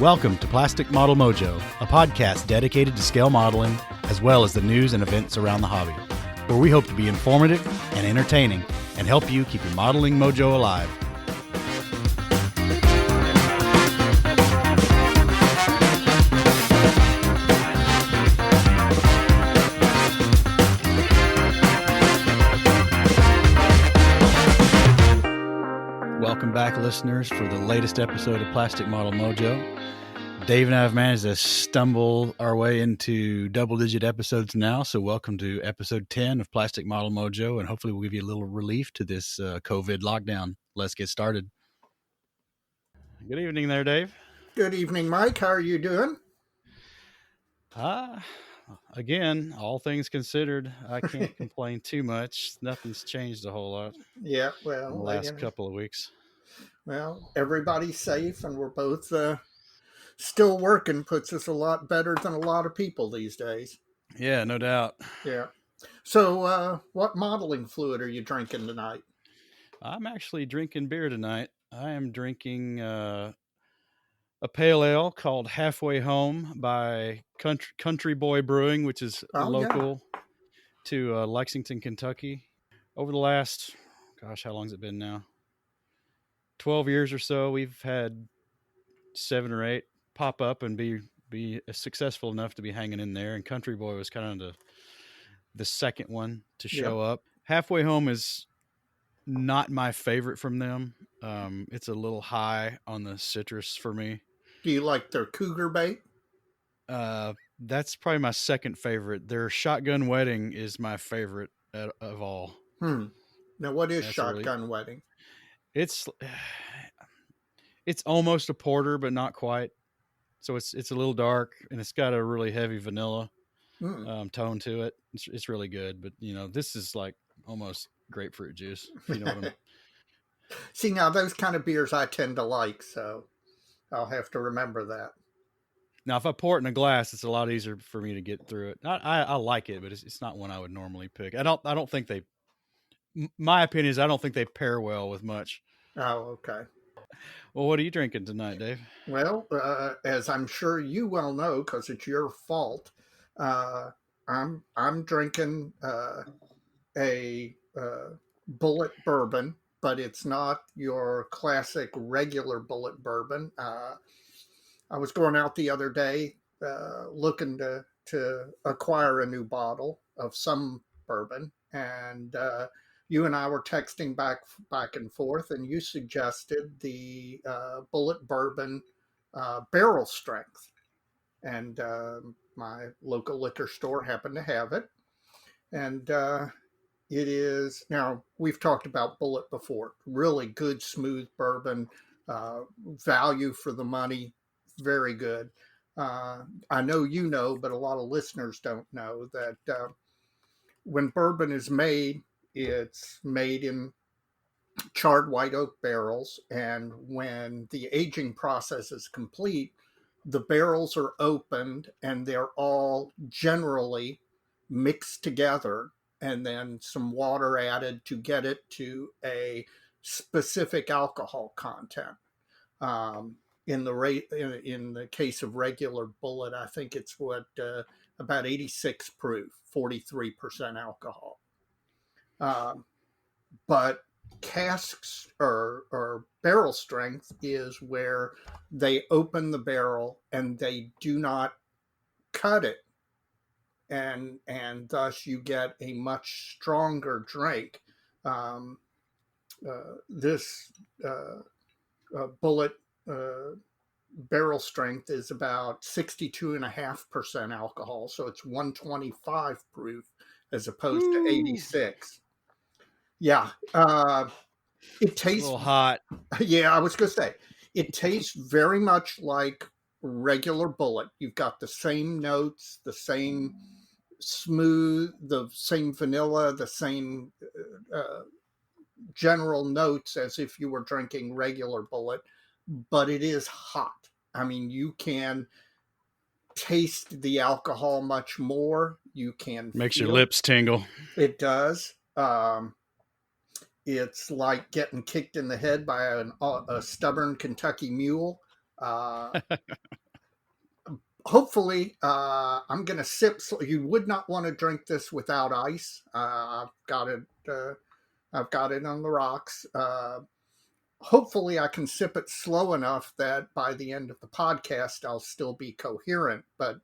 Welcome to Plastic Model Mojo, a podcast dedicated to scale modeling, as well as the news and events around the hobby, where we hope to be informative and entertaining and help you keep your modeling mojo alive. Welcome back, listeners, for the latest episode of Plastic Model Mojo. Dave and I have managed to stumble our way into double-digit episodes now, so welcome to episode 10 of Plastic Model Mojo, and hopefully we'll give you a little relief to this COVID lockdown. Let's get started. Good evening there, Dave. Good evening, Mike. How are you doing? Again, all things considered, I can't complain too much. Nothing's changed a whole lot Yeah, in the last couple of weeks. Well, everybody's safe, and we're both still working. Puts us a lot better than a lot of people these days. Yeah, no doubt. Yeah. So, what modeling fluid are you drinking tonight? I'm actually drinking beer tonight. I am drinking a pale ale called Halfway Home by Country Boy Brewing, which is local to Lexington, Kentucky. Over the last, how long has it been now? 12 years or so, we've had 7 or 8 pop up and be successful enough to be hanging in there. And Country Boy was kind of the second one to show up. Halfway Home is not my favorite from them. It's a little high on the citrus for me. Do you like their Cougar Bait? That's probably my second favorite. Their Shotgun Wedding is my favorite of all. Now, what is Shotgun Wedding? It's almost a porter, but not quite. So it's a little dark, and it's got a really heavy vanilla tone to it. It's really good, but this is like almost grapefruit juice. You know what I mean? See, now those kind of beers I tend to like, so I'll have to remember that. Now, if I pour it in a glass, it's a lot easier for me to get through it. I like it, but it's not one I would normally pick. I don't think they. My opinion is I don't think they pair well with much. Oh, okay. Well, what are you drinking tonight, Dave? Well, as I'm sure you well know, because it's your fault, I'm drinking a bullet bourbon, but it's not your classic regular bullet bourbon. I was going out the other day looking to acquire a new bottle of some bourbon, and you and I were texting back and forth, and you suggested the bullet bourbon barrel strength, and my local liquor store happened to have it, and it is, now we've talked about bullet before, really good smooth bourbon, value for the money, very good. I know you know, but a lot of listeners don't know that when bourbon is made, it's made in charred white oak barrels, and when the aging process is complete, the barrels are opened and they're all generally mixed together, and then some water added to get it to a specific alcohol content. In the case of regular bullet, I think it's about 86 proof, 43% alcohol. But casks or barrel strength is where they open the barrel and they do not cut it, and thus you get a much stronger drink. This bullet barrel strength is about 62.5% alcohol, so it's 125 proof as opposed to 86. Yeah, it tastes a little hot. Yeah, I was going to say, it tastes very much like regular bullet. You've got the same notes, the same smooth, the same vanilla, the same general notes as if you were drinking regular bullet, but it is hot. I mean, you can taste the alcohol much more. You can makes your lips tingle. It does. It's like getting kicked in the head by a stubborn Kentucky mule. Uh, Hopefully, I'm going to sip. So you would not want to drink this without ice. I've got it. I've got it on the rocks. Hopefully, I can sip it slow enough that by the end of the podcast, I'll still be coherent. But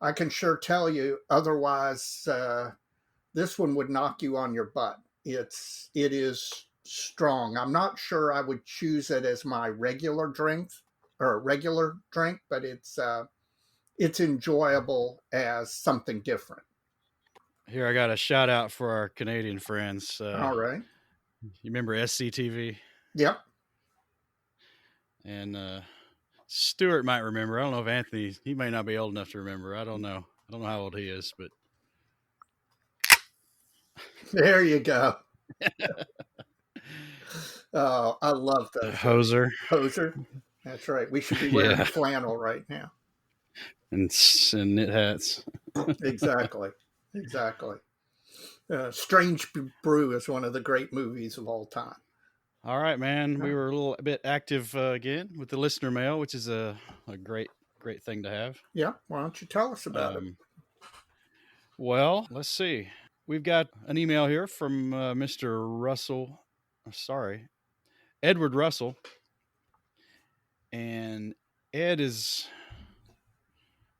I can sure tell you, otherwise, this one would knock you on your butt. It is strong. I'm not sure I would choose it as my regular drink, but it's enjoyable as something different. Here, I got a shout out for our Canadian friends. All right. You remember SCTV? Yep. And Stuart might remember. I don't know if Anthony, he may not be old enough to remember. I don't know. I don't know how old he is, but There you go. Oh, I love those. Hoser. Hoser. That's right. We should be wearing flannel right now. And knit hats. Exactly. Exactly. Strange Brew is one of the great movies of all time. All right, man. We were a little bit active again with the listener mail, which is a great thing to have. Yeah. Why don't you tell us about it? Well, let's see. We've got an email here from Mr. Russell. Sorry, Edward Russell. And Ed is,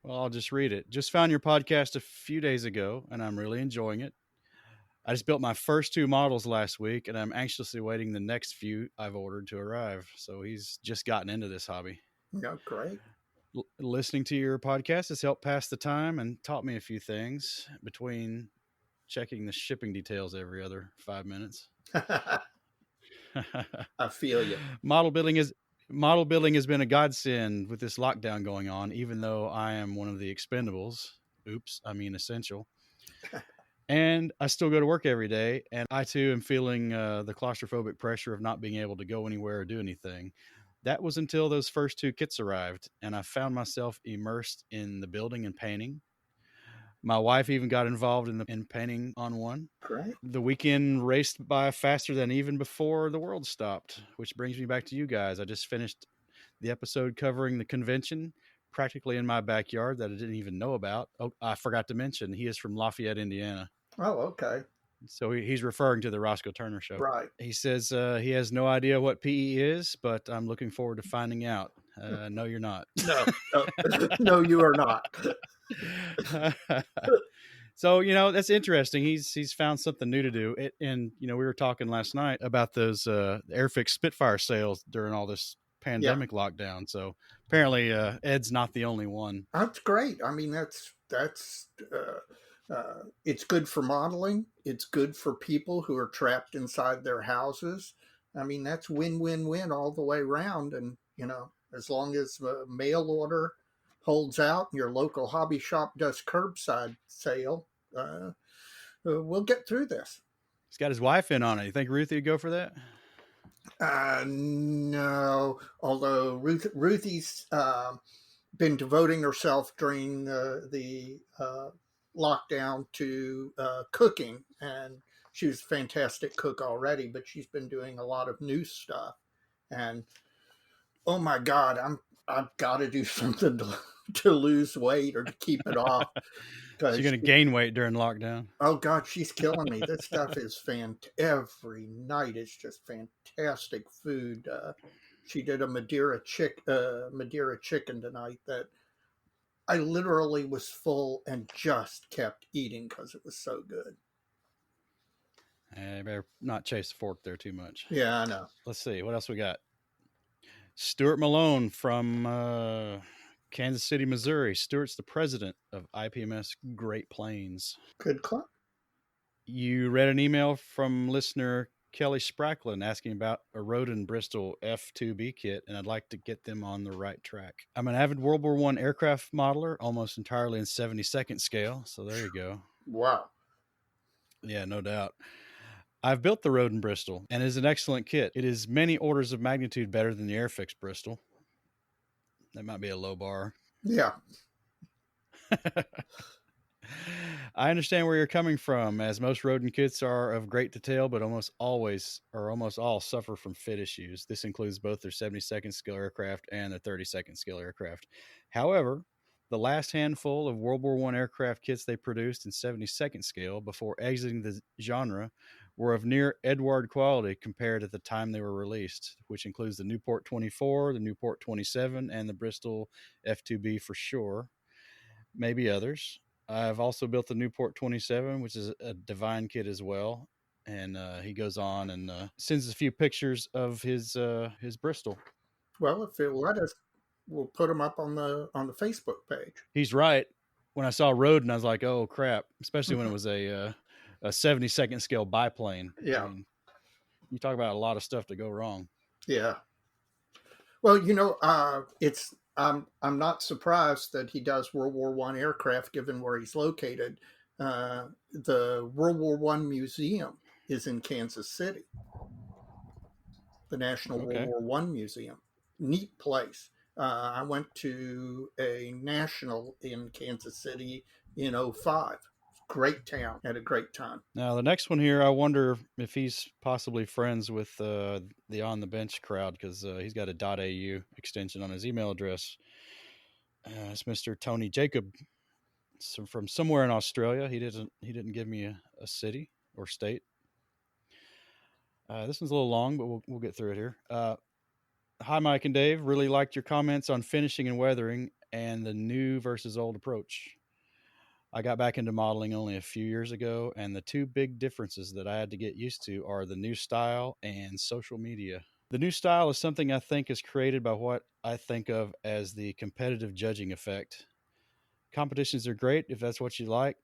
well, I'll just read it. Just found your podcast a few days ago, and I'm really enjoying it. I just built my first 2 models last week, and I'm anxiously waiting the next few I've ordered to arrive. So he's just gotten into this hobby. Yeah, great. Listening to your podcast has helped pass the time and taught me a few things between checking the shipping details every other 5 minutes. I feel you. Model building has been a godsend with this lockdown going on, even though I am one of the expendables. Oops, I mean essential. And I still go to work every day, and I too am feeling the claustrophobic pressure of not being able to go anywhere or do anything. That was until those first 2 kits arrived, and I found myself immersed in the building and painting. My wife even got involved in painting on one. Great. The weekend raced by faster than even before the world stopped, which brings me back to you guys. I just finished the episode covering the convention practically in my backyard that I didn't even know about. Oh, I forgot to mention, he is from Lafayette, Indiana. Oh, okay. So he's referring to the Roscoe Turner Show. Right. He says he has no idea what PE is, but I'm looking forward to finding out. No, you're not. No, you are not. So, that's interesting. He's found something new to do. And, we were talking last night about those Airfix Spitfire sales during all this pandemic lockdown. So apparently Ed's not the only one. That's great. I mean, that's it's good for modeling. It's good for people who are trapped inside their houses. I mean, that's win-win-win all the way around. And, as long as the mail order holds out and your local hobby shop does curbside sale, we'll get through this. He's got his wife in on it. You think Ruthie would go for that? No, although Ruthie's been devoting herself during the lockdown to cooking, and she was a fantastic cook already, but she's been doing a lot of new stuff. And oh my God, I've got to do something to lose weight or to keep it off. She's going to gain weight during lockdown. Oh God, she's killing me. This stuff is every night. It's just fantastic food. She did a Madeira chicken tonight that I literally was full and just kept eating because it was so good. I better not chase the fork there too much. Yeah, I know. Let's see. What else we got? Stuart Malone from Kansas City, Missouri. Stuart's the president of IPMS Great Plains. Good club. You read an email from listener Kelly Spracklin asking about a Rodin Bristol F2B kit, and I'd like to get them on the right track. I'm an avid World War I aircraft modeler, almost entirely in 72nd scale. So there you go. Wow. Yeah, no doubt. I've built the Rodin Bristol, and it is an excellent kit. It is many orders of magnitude better than the Airfix Bristol. That might be a low bar. Yeah. I understand where you're coming from, as most rodent kits are of great detail, but almost always or almost all suffer from fit issues. This includes both their 72nd scale aircraft and their 32nd scale aircraft. However, the last handful of World War I aircraft kits they produced in 72nd scale before exiting the genre were of near Edward quality compared at the time they were released, which includes the Newport 24, the Newport 27, and the Bristol F2B for sure, maybe others. I've also built the Newport 27, which is a divine kit as well. And he goes on and sends a few pictures of his Bristol. Well, if it let us, we'll put them up on the Facebook page. He's right. When I saw Rodin, I was like, "Oh crap!" Especially when it was a 72nd scale biplane. I Yeah, mean, you talk about a lot of stuff to go wrong. yeah. Well, it's I'm not surprised that he does World War One aircraft, given where he's located. The World War One museum is in Kansas City, the National World Okay. War One Museum. Neat place. I went to a national in Kansas City in '05. Great town. Had a great time. Now the next one here, I wonder if he's possibly friends with the On the Bench crowd because he's got a .au extension on his email address. It's Mr. Tony Jacob, from somewhere in Australia. He didn't give me a city or state. This one's a little long, but we'll get through it here. Hi, Mike and Dave. Really liked your comments on finishing and weathering and the new versus old approach. I got back into modeling only a few years ago, and the two big differences that I had to get used to are the new style and social media. The new style is something I think is created by what I think of as the competitive judging effect. Competitions are great if that's what you like,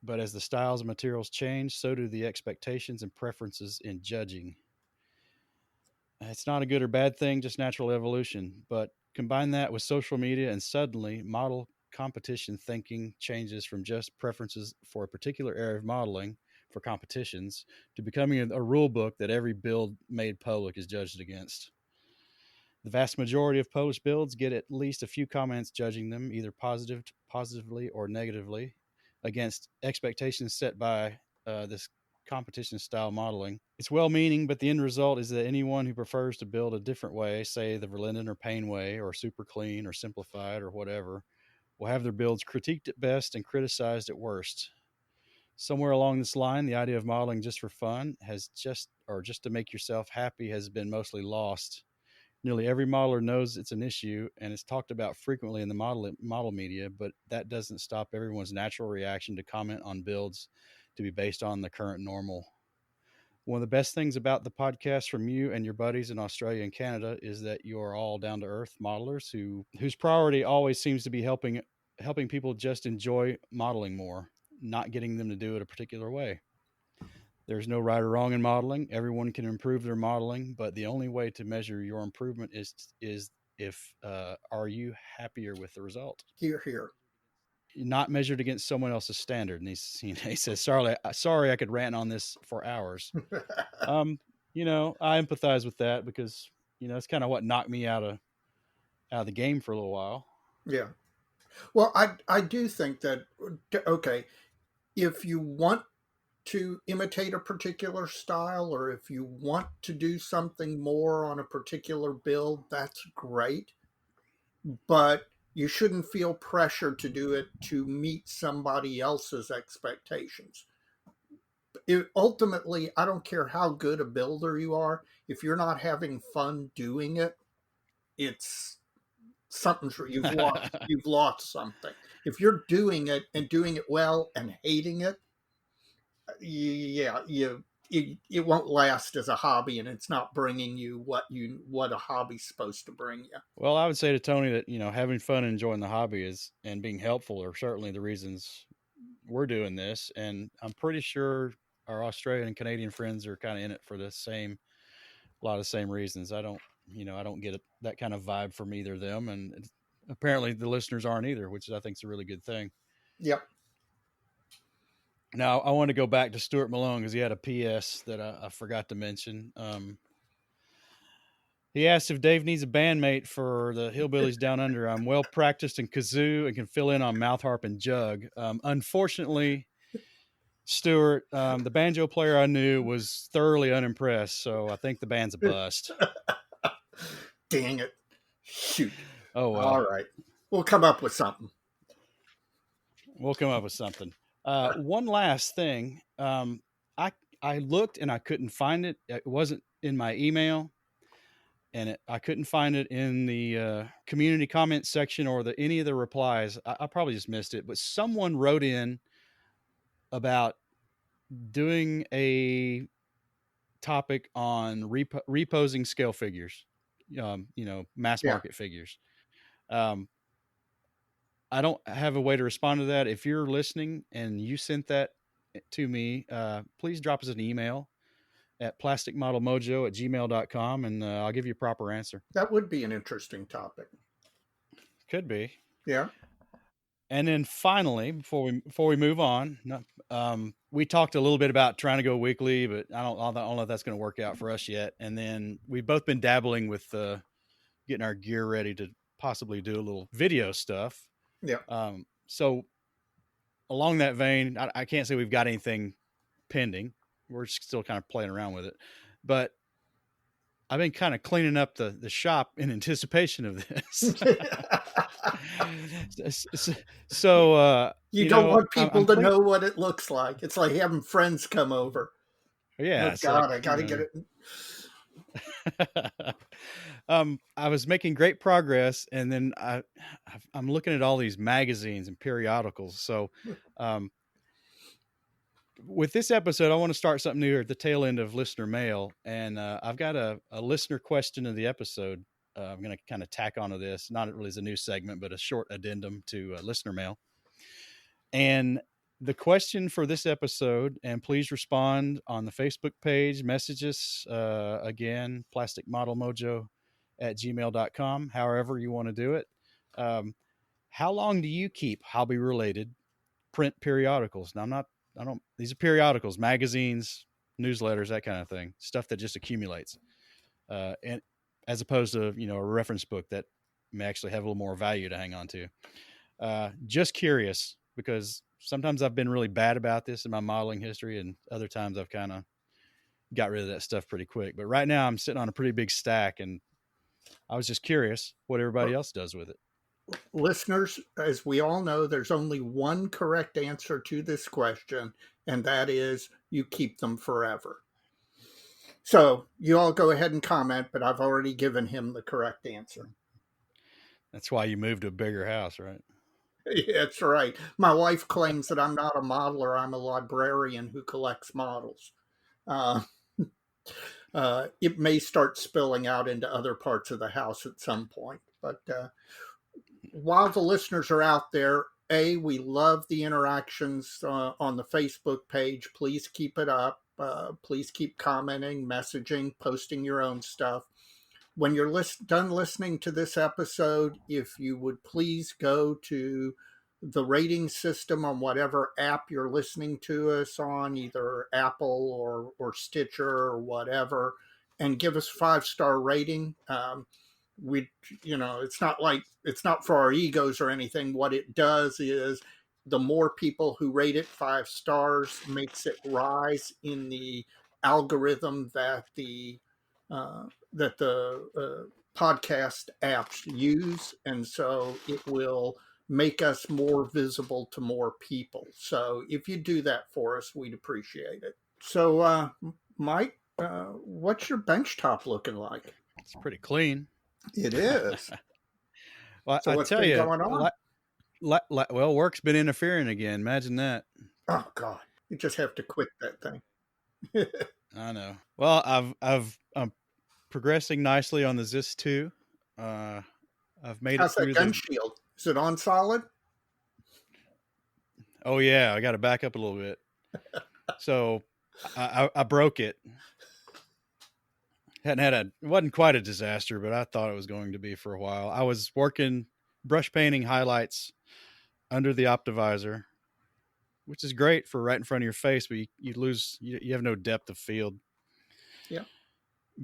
but as the styles and materials change, so do the expectations and preferences in judging. It's not a good or bad thing, just natural evolution. But combine that with social media, and suddenly model competition thinking changes from just preferences for a particular area of modeling for competitions to becoming a rule book that every build made public is judged against. The vast majority of published builds get at least a few comments judging them, either positively or negatively, against expectations set by this competition style modeling. It's well meaning, but the end result is that anyone who prefers to build a different way, say the Verlinden or Payne way, or super clean or simplified or whatever, will have their builds critiqued at best and criticized at worst. Somewhere along this line, the idea of modeling just for fun has just to make yourself happy has been mostly lost. Nearly every modeler knows it's an issue and it's talked about frequently in the model media, but that doesn't stop everyone's natural reaction to comment on builds to be based on the current normal. One of the best things about the podcast from you and your buddies in Australia and Canada is that you are all down to earth modelers whose priority always seems to be helping people just enjoy modeling more, not getting them to do it a particular way. There's no right or wrong in modeling. Everyone can improve their modeling, but the only way to measure your improvement is if are you happier with the result? Here, here. Not measured against someone else's standard. And he says, sorry, I could rant on this for hours. Um, I empathize with that because it's kind of what knocked me out of the game for a little while. Yeah. Well, I do think that, okay, if you want to imitate a particular style or if you want to do something more on a particular build, that's great. But you shouldn't feel pressure to do it to meet somebody else's expectations. Ultimately, I don't care how good a builder you are, if you're not having fun doing it, it's something's you've lost something. If you're doing it and doing it well and hating it, yeah, it won't last as a hobby, and it's not bringing you what a hobby's supposed to bring you. Well, I would say to Tony that having fun and enjoying the hobby and being helpful are certainly the reasons we're doing this, and I'm pretty sure our Australian and Canadian friends are kind of in it for a lot of the same reasons. I don't get that kind of vibe from either of them, and apparently the listeners aren't either, which I think is a really good thing. Yep. Now, I want to go back to Stuart Malone because he had a PS that I forgot to mention. He asked if Dave needs a bandmate for the Hillbillies Down Under. I'm well practiced in kazoo and can fill in on mouth harp and jug. Unfortunately, Stuart, the banjo player I knew was thoroughly unimpressed, so I think the band's a bust. Dang it. Shoot. Oh, well. All right. We'll come up with something. We'll come up with something. One last thing. I looked and I couldn't find it. It wasn't in my email, and I couldn't find it in the community comment section or any of the replies. I probably just missed it, but someone wrote in about doing a topic on reposing scale figures, mass market figures. I don't have a way to respond to that. If you're listening and you sent that to me, please drop us an email at plasticmodelmojo@gmail.com and I'll give you a proper answer. That would be an interesting topic. Could be. Yeah. And then finally, before we move on, we talked a little bit about trying to go weekly, but I don't know if that's going to work out for us yet. And then we've both been dabbling with getting our gear ready to possibly do a little video stuff. Yeah. So along that vein, I can't say we've got anything pending. We're still kind of playing around with it, but I've been kind of cleaning up the shop in anticipation of this. So you don't want people to know what it looks like. It's like having friends come over. Yeah. Oh, God, I got to get it. I was making great progress, and then I'm looking at all these magazines and periodicals. So with this episode, I want to start something new at the tail end of listener mail. And I've got a listener question of the episode. I'm going to kind of tack onto this, not really as a new segment, but a short addendum to listener mail. And the question for this episode, and please respond on the Facebook page, messages, again, plasticmodelmojo@gmail.com, however you want to do it. How long do you keep hobby related print periodicals? Now these are periodicals, magazines, newsletters, that kind of thing, stuff that just accumulates. And as opposed to, a reference book that may actually have a little more value to hang on to. Just curious, because sometimes I've been really bad about this in my modeling history, and other times I've kind of got rid of that stuff pretty quick. But right now I'm sitting on a pretty big stack, and I was just curious what everybody else does with it. Listeners, as we all know, there's only one correct answer to this question, and that is you keep them forever. So you all go ahead and comment, but I've already given him the correct answer. That's why you moved to a bigger house, right? Yeah, that's right. My wife claims that I'm not a modeler. I'm a librarian who collects models. It may start spilling out into other parts of the house at some point. But while the listeners are out there, we love the interactions on the Facebook page. Please keep it up. Please keep commenting, messaging, posting your own stuff. When you're done listening to this episode, if you would please go to the rating system on whatever app you're listening to us on, either Apple or Stitcher or whatever, and give us 5-star rating. It's not for our egos or anything. What it does is the more people who rate it 5 stars makes it rise in the algorithm that the podcast apps use, and so it will make us more visible to more people. So if you do that for us, we'd appreciate it. So Mike, what's your bench top looking like? It's pretty clean. It is. Well, so I tell you, going on? Well, work's been interfering again. Imagine that. Oh God, you just have to quit that thing. I know. Well, I'm progressing nicely on the Zis 2. I've made How's it through that gun shield? Is it on solid? Oh yeah, I got to back up a little bit. So I broke it. It wasn't quite a disaster, but I thought it was going to be for a while. I was working brush painting highlights under the optivisor, which is great for right in front of your face, but you have no depth of field. Yeah.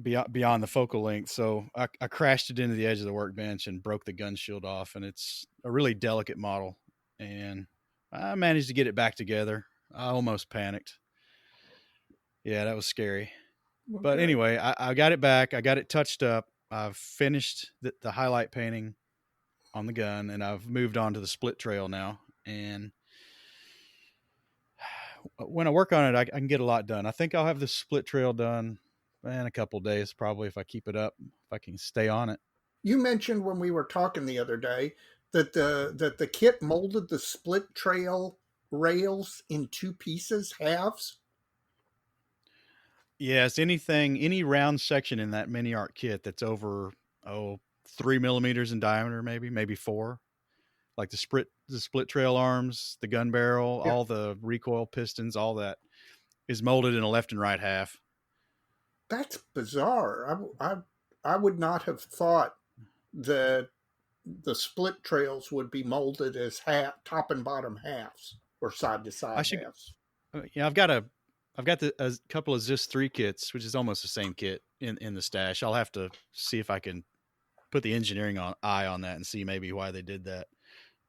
beyond the focal length. So I crashed it into the edge of the workbench and broke the gun shield off. And it's a really delicate model. And I managed to get it back together. I almost panicked. Yeah, that was scary. But Okay. anyway, I got it back. I got it touched up. I've finished the highlight painting on the gun, and I've moved on to the split trail now. And when I work on it, I can get a lot done. I think I'll have the split trail done in a couple of days, probably, if I keep it up, if I can stay on it. You mentioned when we were talking the other day that the kit molded the split trail rails in two pieces, halves. Yes, any round section in that mini art kit that's over 3 millimeters in diameter, maybe four, like the split trail arms, the gun barrel, Yeah, all the recoil pistons, all that is molded in a left and right half. that's bizarre. I would not have thought that the split trails would be molded as top and bottom halves or side to I side should, halves. yeah, I've got a couple of Zis 3 kits, which is almost the same kit in the stash. I'll have to see if I can put the engineering eye on that and see maybe why they did that.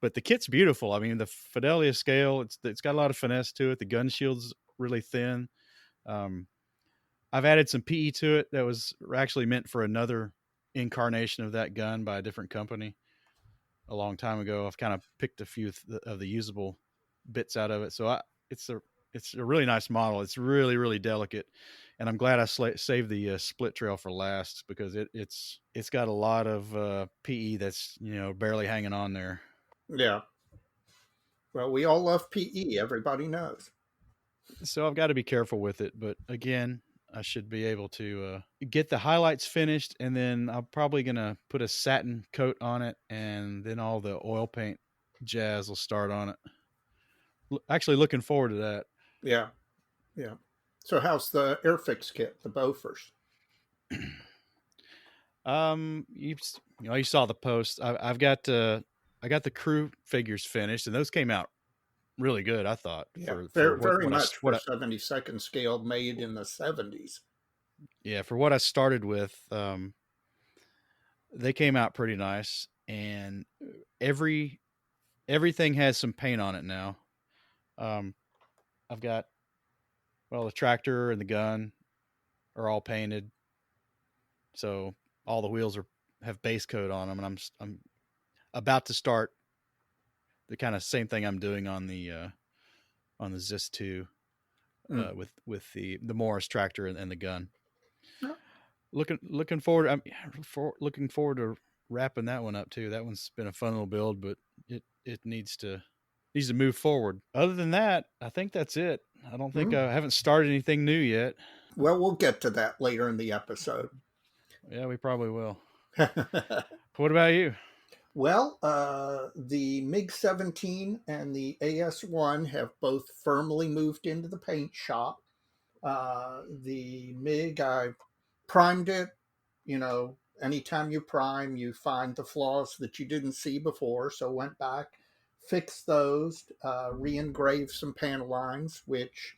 But the kit's beautiful. I mean, the Fidelia scale, it's got a lot of finesse to it. The gun shield's really thin. Um, I've added some PE to it that was actually meant for another incarnation of that gun by a different company a long time ago. I've kind of picked a few of the usable bits out of it. So it's a really nice model. It's really, really delicate. And I'm glad I saved the split trail for last because it's got a lot of PE that's barely hanging on there. Yeah. Well, we all love PE. Everybody knows. So I've got to be careful with it. But again, I should be able to get the highlights finished, and then I'm probably gonna put a satin coat on it, and then all the oil paint jazz will start on it. Actually, looking forward to that. Yeah. Yeah. So how's the Airfix kit, the Bofors? You you saw the post. I've got I got the crew figures finished, and those came out really good. I thought Yeah, for very, very much for what I 72nd scale, made in the 70s. yeah, for what I started with. They came out pretty nice, and every everything has some paint on it now. Um, I've got the tractor and the gun are all painted, so all the wheels have base coat on them, and I'm about to start the kind of same thing I'm doing on the Zis 2 Mm. with the Morris tractor and the gun. Yeah. Looking forward. Looking forward to wrapping that one up too. That one's been a fun little build, but it needs to move forward. Other than that, I think that's it. I don't think Mm. I haven't started anything new yet. Well, we'll get to that later in the episode. Yeah, we probably will. What about you? Well, the MiG 17 and the AS1 have both firmly moved into the paint shop. The MiG, I primed it. You know, anytime you prime, you find the flaws that you didn't see before. So went back, fixed those, re-engraved some panel lines, which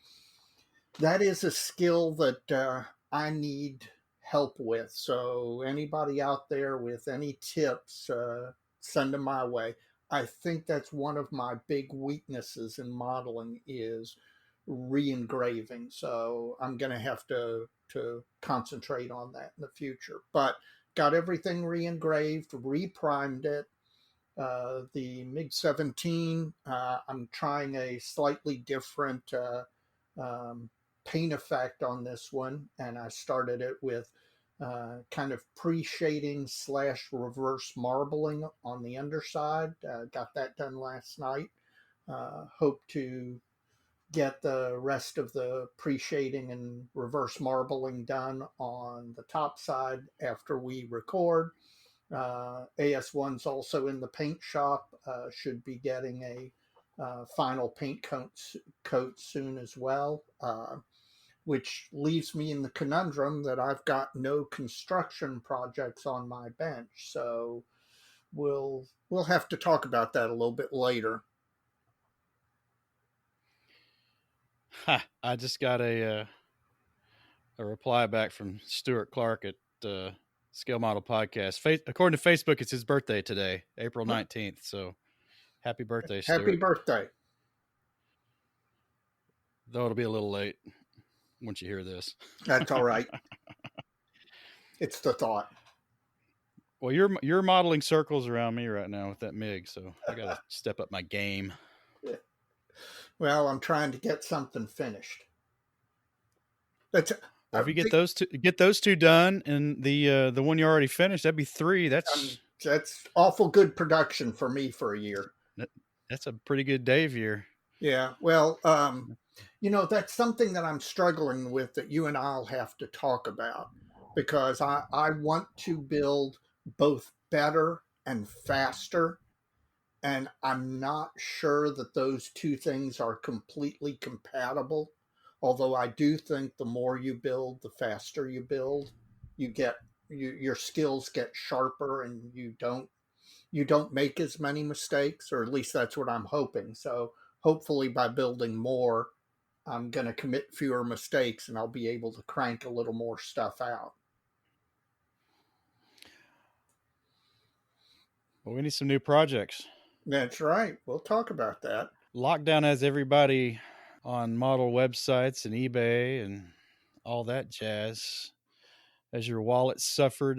that is a skill that I need help with. So anybody out there with any tips, send them my way. I think that's one of my big weaknesses in modeling is re-engraving. So I'm going to have to concentrate on that in the future. But got everything re-engraved, re-primed it. The MiG 17, I'm trying a slightly different um, paint effect on this one, and I started it with kind of pre-shading slash reverse marbling on the underside. Got that done last night. Hope to get the rest of the pre-shading and reverse marbling done on the top side after we record. AS1's also in the paint shop. Should be getting a final paint coat soon as well, which leaves me in the conundrum that I've got no construction projects on my bench. So we'll have to talk about that a little bit later. Ha, I just got a reply back from Stuart Clark at Scale Model Podcast. According to Facebook, it's his birthday today, April 19th. So happy birthday, Happy Stuart. birthday. Though it'll be a little late once you hear this. That's all right. It's the thought. Well, you're modeling circles around me right now with that MIG, so I got to step up my game. Well, I'm trying to get something finished. Well, if you get those two done, and the one you already finished, that'd be 3. That's awful good production for me for a year. That's a pretty good day year. Yeah. Well, that's something that I'm struggling with that you and I'll have to talk about, because I want to build both better and faster. And I'm not sure that those two things are completely compatible. Although I do think the more you build, the faster you build, your skills get sharper, and you don't make as many mistakes, or at least that's what I'm hoping. So hopefully by building more, I'm going to commit fewer mistakes, and I'll be able to crank a little more stuff out. Well, we need some new projects. That's right. We'll talk about that. Lockdown has everybody on model websites and eBay and all that jazz. Has your wallet suffered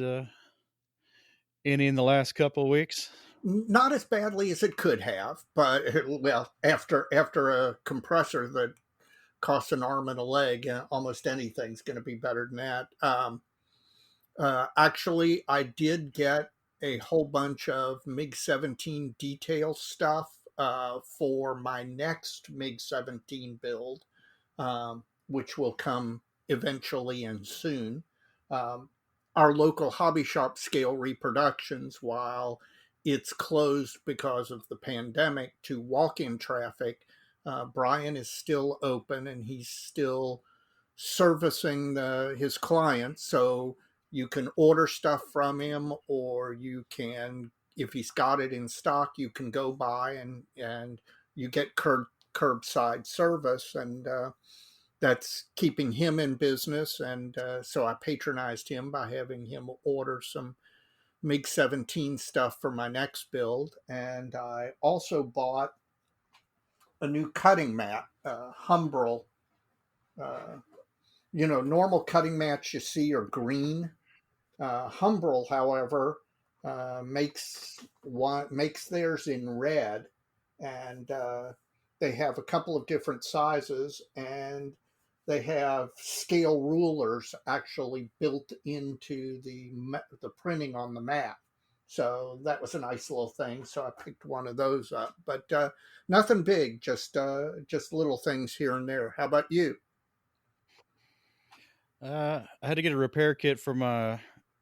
any in the last couple of weeks? Not as badly as it could have, but well, after a compressor that costs an arm and a leg, almost anything's going to be better than that. Actually, I did get a whole bunch of MiG-17 detail stuff for my next MiG-17 build, which will come eventually and soon. Our local hobby shop Scale Reproductions, while it's closed because of the pandemic to walk-in traffic, Brian is still open, and he's still servicing his clients. So you can order stuff from him, or you can, if he's got it in stock, you can go by and you get curbside service, and that's keeping him in business. And so I patronized him by having him order some MiG-17 stuff for my next build. And I also bought a new cutting mat, Humbrol. Normal cutting mats you see are green. Humbrol, however, makes theirs in red, and they have a couple of different sizes, and they have scale rulers actually built into the printing on the mat. So that was a nice little thing. So I picked one of those up, but nothing big, just little things here and there. How about you? I had to get a repair kit for my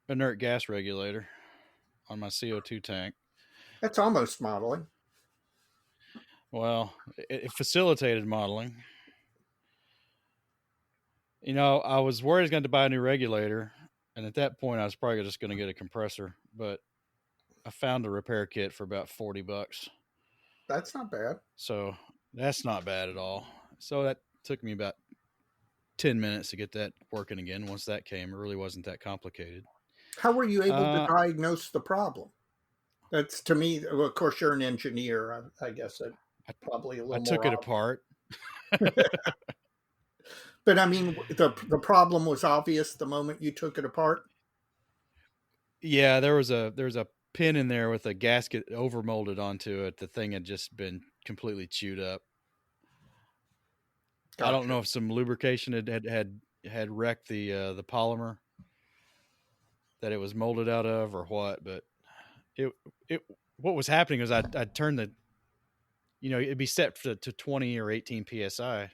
inert gas regulator on my CO2 tank. That's almost modeling. Well, it facilitated modeling. I was worried I was going to buy a new regulator, and at that point, I was probably just going to get a compressor. But I found a repair kit for about $40. That's not bad. So that's not bad at all. So that took me about 10 minutes to get that working again. Once that came, it really wasn't that complicated. How were you able to diagnose the problem? That's, to me, well, of course, you're an engineer. I guess it probably a little more. I took it apart. But I mean, the problem was obvious the moment you took it apart. Yeah, there's a pin in there with a gasket overmolded onto it. The thing had just been completely chewed up. Gotcha. I don't know if some lubrication had wrecked the polymer that it was molded out of, or what. But what was happening was I'd turn the, it'd be set to 20 or 18 psi.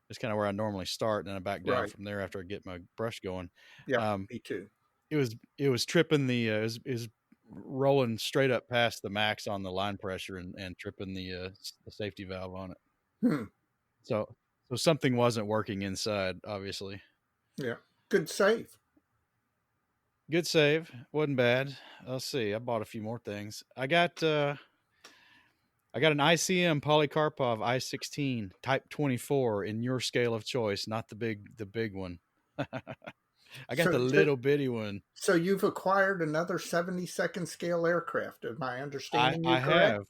It's kind of where I normally start, and then I back down from there after I get my brush going. Yeah, me too. It was tripping it was rolling straight up past the max on the line pressure and tripping the safety valve on it. So something wasn't working inside, obviously. Yeah, good save. Good save. Wasn't bad. Let's see. I bought a few more things. I got an ICM Polycarpov I-16 Type 24 in your scale of choice, not the big one. I got the So, little bitty one. so you've acquired another 72nd scale aircraft. Am I understanding you I correct? have.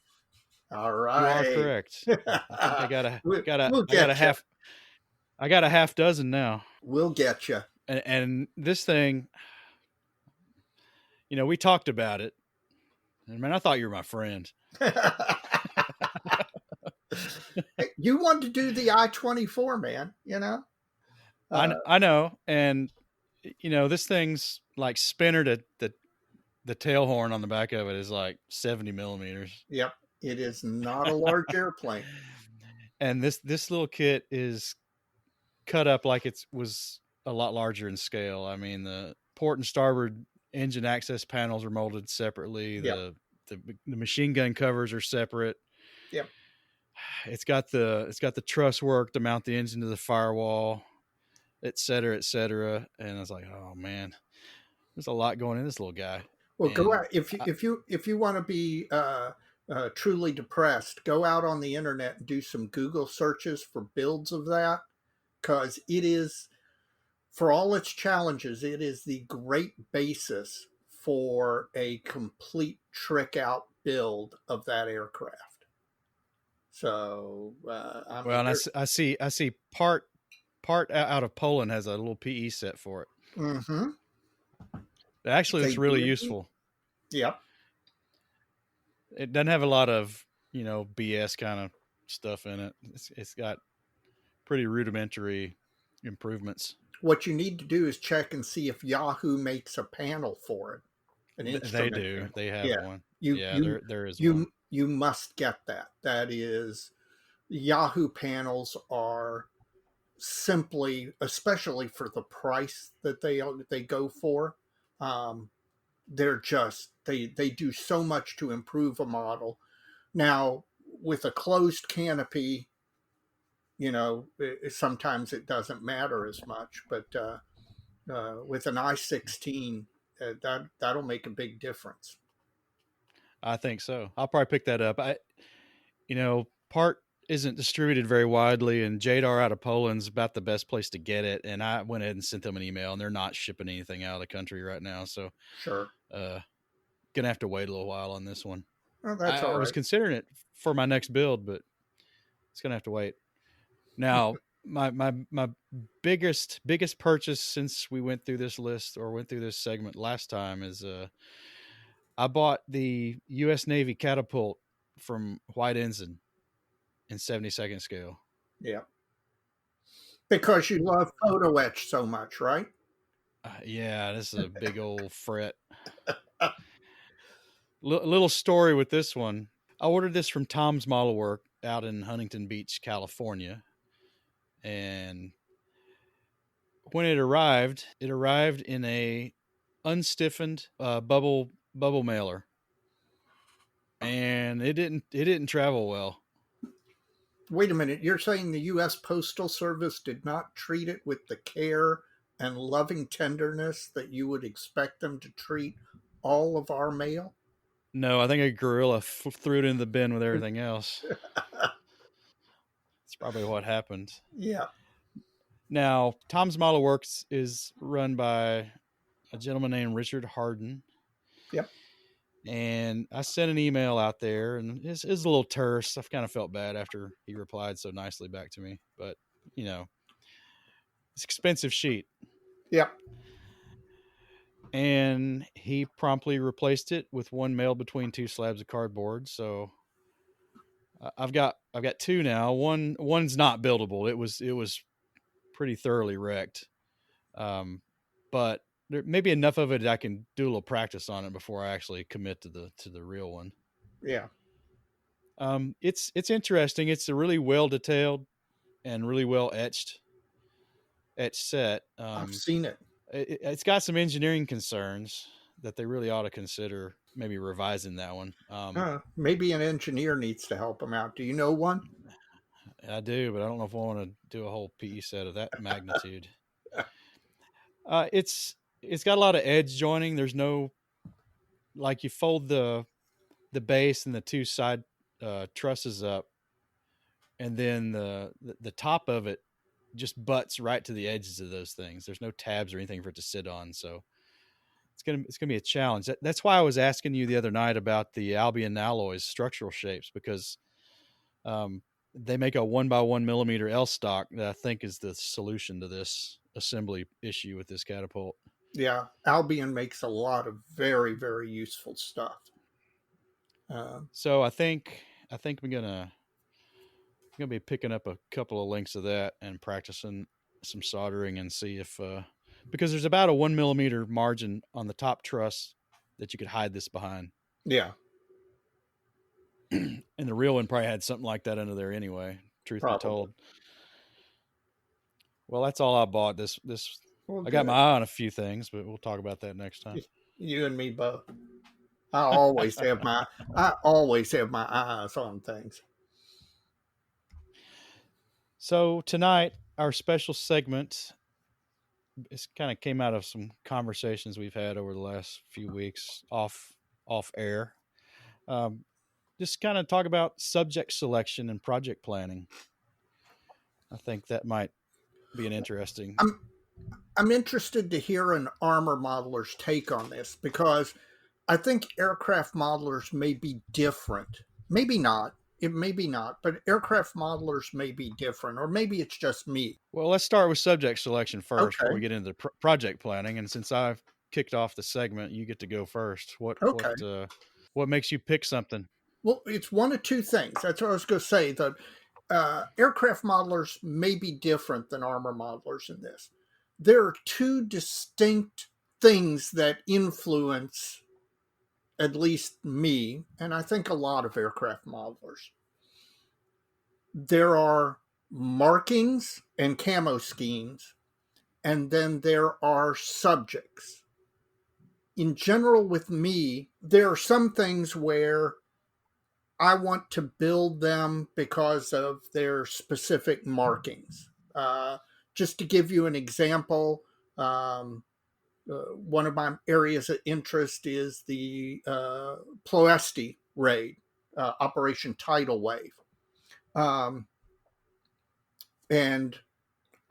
All You are right. correct. I think We'll get you. I got a half dozen now. We'll get you. And this thing, we talked about it. And man, I thought you were my friend. You want to do the I-24, man, you know? I know, and this thing's like spinner to the tail horn on the back of it is like 70 millimeters. Yep. It is not a large airplane. And this little kit is cut up like it was a lot larger in scale. I mean, the port and starboard engine access panels are molded separately. Yep. The machine gun covers are separate. Yep. It's got the truss work to mount the engine to the firewall, et cetera, et cetera. And I was like, oh man, there's a lot going in this little guy. Well, go And out if you want to be truly depressed. Go out on the internet and do some Google searches for builds of that, because it is, for all its challenges, it is the great basis for a complete trick out build of that aircraft. So I mean, well, and I see part out of Poland has a little PE set for it. mm-hmm. Actually, They it's really do indeed. useful. Yep. It doesn't have a lot of BS kind of stuff in it. It's got pretty rudimentary improvements. What you need to do is check and see if Yahoo makes a panel for it, an They instrument do. panel. They have Yeah, one. you Yeah, you there is one. you must get that. That is, Yahoo panels are simply, especially for the price that they go for, um, they're just they do so much to improve a model. Now, with a closed canopy, sometimes it doesn't matter as much, but with an I-16, that'll make a big difference. I think so. I'll probably pick that up. Part isn't distributed very widely, and JADAR out of Poland's about the best place to get it. And I went ahead and sent them an email, and they're not shipping anything out of the country right now. So, Sure. Gonna have to wait a little while on this one. Well, that's all I was right. considering it for my next build, but it's gonna have to wait. Now, my biggest purchase since we went through this list or went through this segment last time is I bought the U.S. Navy catapult from White Ensign in 72nd scale. Yeah. Because you love photo etch so much, right? Yeah, this is a big old fret. Little story with this one. I ordered this from Tom's Model Work out in Huntington Beach, California, and when it arrived in a unstiffened bubble mailer, and it didn't travel well. Wait a minute. You're saying the U.S. Postal Service did not treat it with the care and loving tenderness that you would expect them to treat all of our mail? No, I think a gorilla threw it in the bin with everything else. That's probably what happened. Yeah. Now, Tom's Model Works is run by a gentleman named Richard Harden. Yep. And I sent an email out there, and it's a little terse. I've kind of felt bad after he replied so nicely back to me, but it's an expensive sheet. Yep. And he promptly replaced it with one mailed between two slabs of cardboard. So I've got two now. One's not buildable. It was pretty thoroughly wrecked. But there may be enough of it that I can do a little practice on it before I actually commit to the real one. Yeah. It's interesting. It's a really well detailed and really well etched set. I've seen it. It's got some engineering concerns that they really ought to consider maybe revising that one. Maybe an engineer needs to help them out. Do you know one? I do, but I don't know if I want to do a whole PE set of that magnitude. It's got a lot of edge joining. There's no, like, you fold the base and the two side trusses up, and then the top of it just butts right to the edges of those things. There's no tabs or anything for it to sit on, so it's gonna be a challenge. That's why I was asking you the other night about the Albion alloys structural shapes, because um, they make a 1 by 1 millimeter L stock that I think is the solution to this assembly issue with this catapult. Yeah, Albion makes a lot of very, very useful stuff. So I think I'm gonna be picking up a couple of links of that and practicing some soldering and see if because there's about a 1 millimeter margin on the top truss that you could hide this behind. Yeah, And the real one probably had something like that under there anyway, truth be probably. told. Well, that's all I bought. This Well, I got my good. eye on a few things, but we'll talk about that next time. You and me both. I always have my I always have my eyes on things. So tonight, our special segment is kind of came out of some conversations we've had over the last few weeks off air. Um, just kind of talk about subject selection and project planning. I think that might be an interesting. I'm I'm interested to hear an armor modeler's take on this because I think aircraft modelers may be different. Maybe not. It may be not, but aircraft modelers may be different, or maybe it's just me. Well, let's start with subject selection first before Okay. we get into the project planning. And since I've kicked off the segment, you get to go first. Okay. What makes you pick something? Well, it's one of two things. That's what I was going to say. That aircraft modelers may be different than armor modelers in this. There are two distinct things that influence at least me, and I think a lot of aircraft modelers. There are markings and camo schemes, and then there are subjects. In general, with me, there are some things where I want to build them because of their specific markings. Just to give you an example, one of my areas of interest is the Ploesti raid, Operation Tidal Wave. Um, and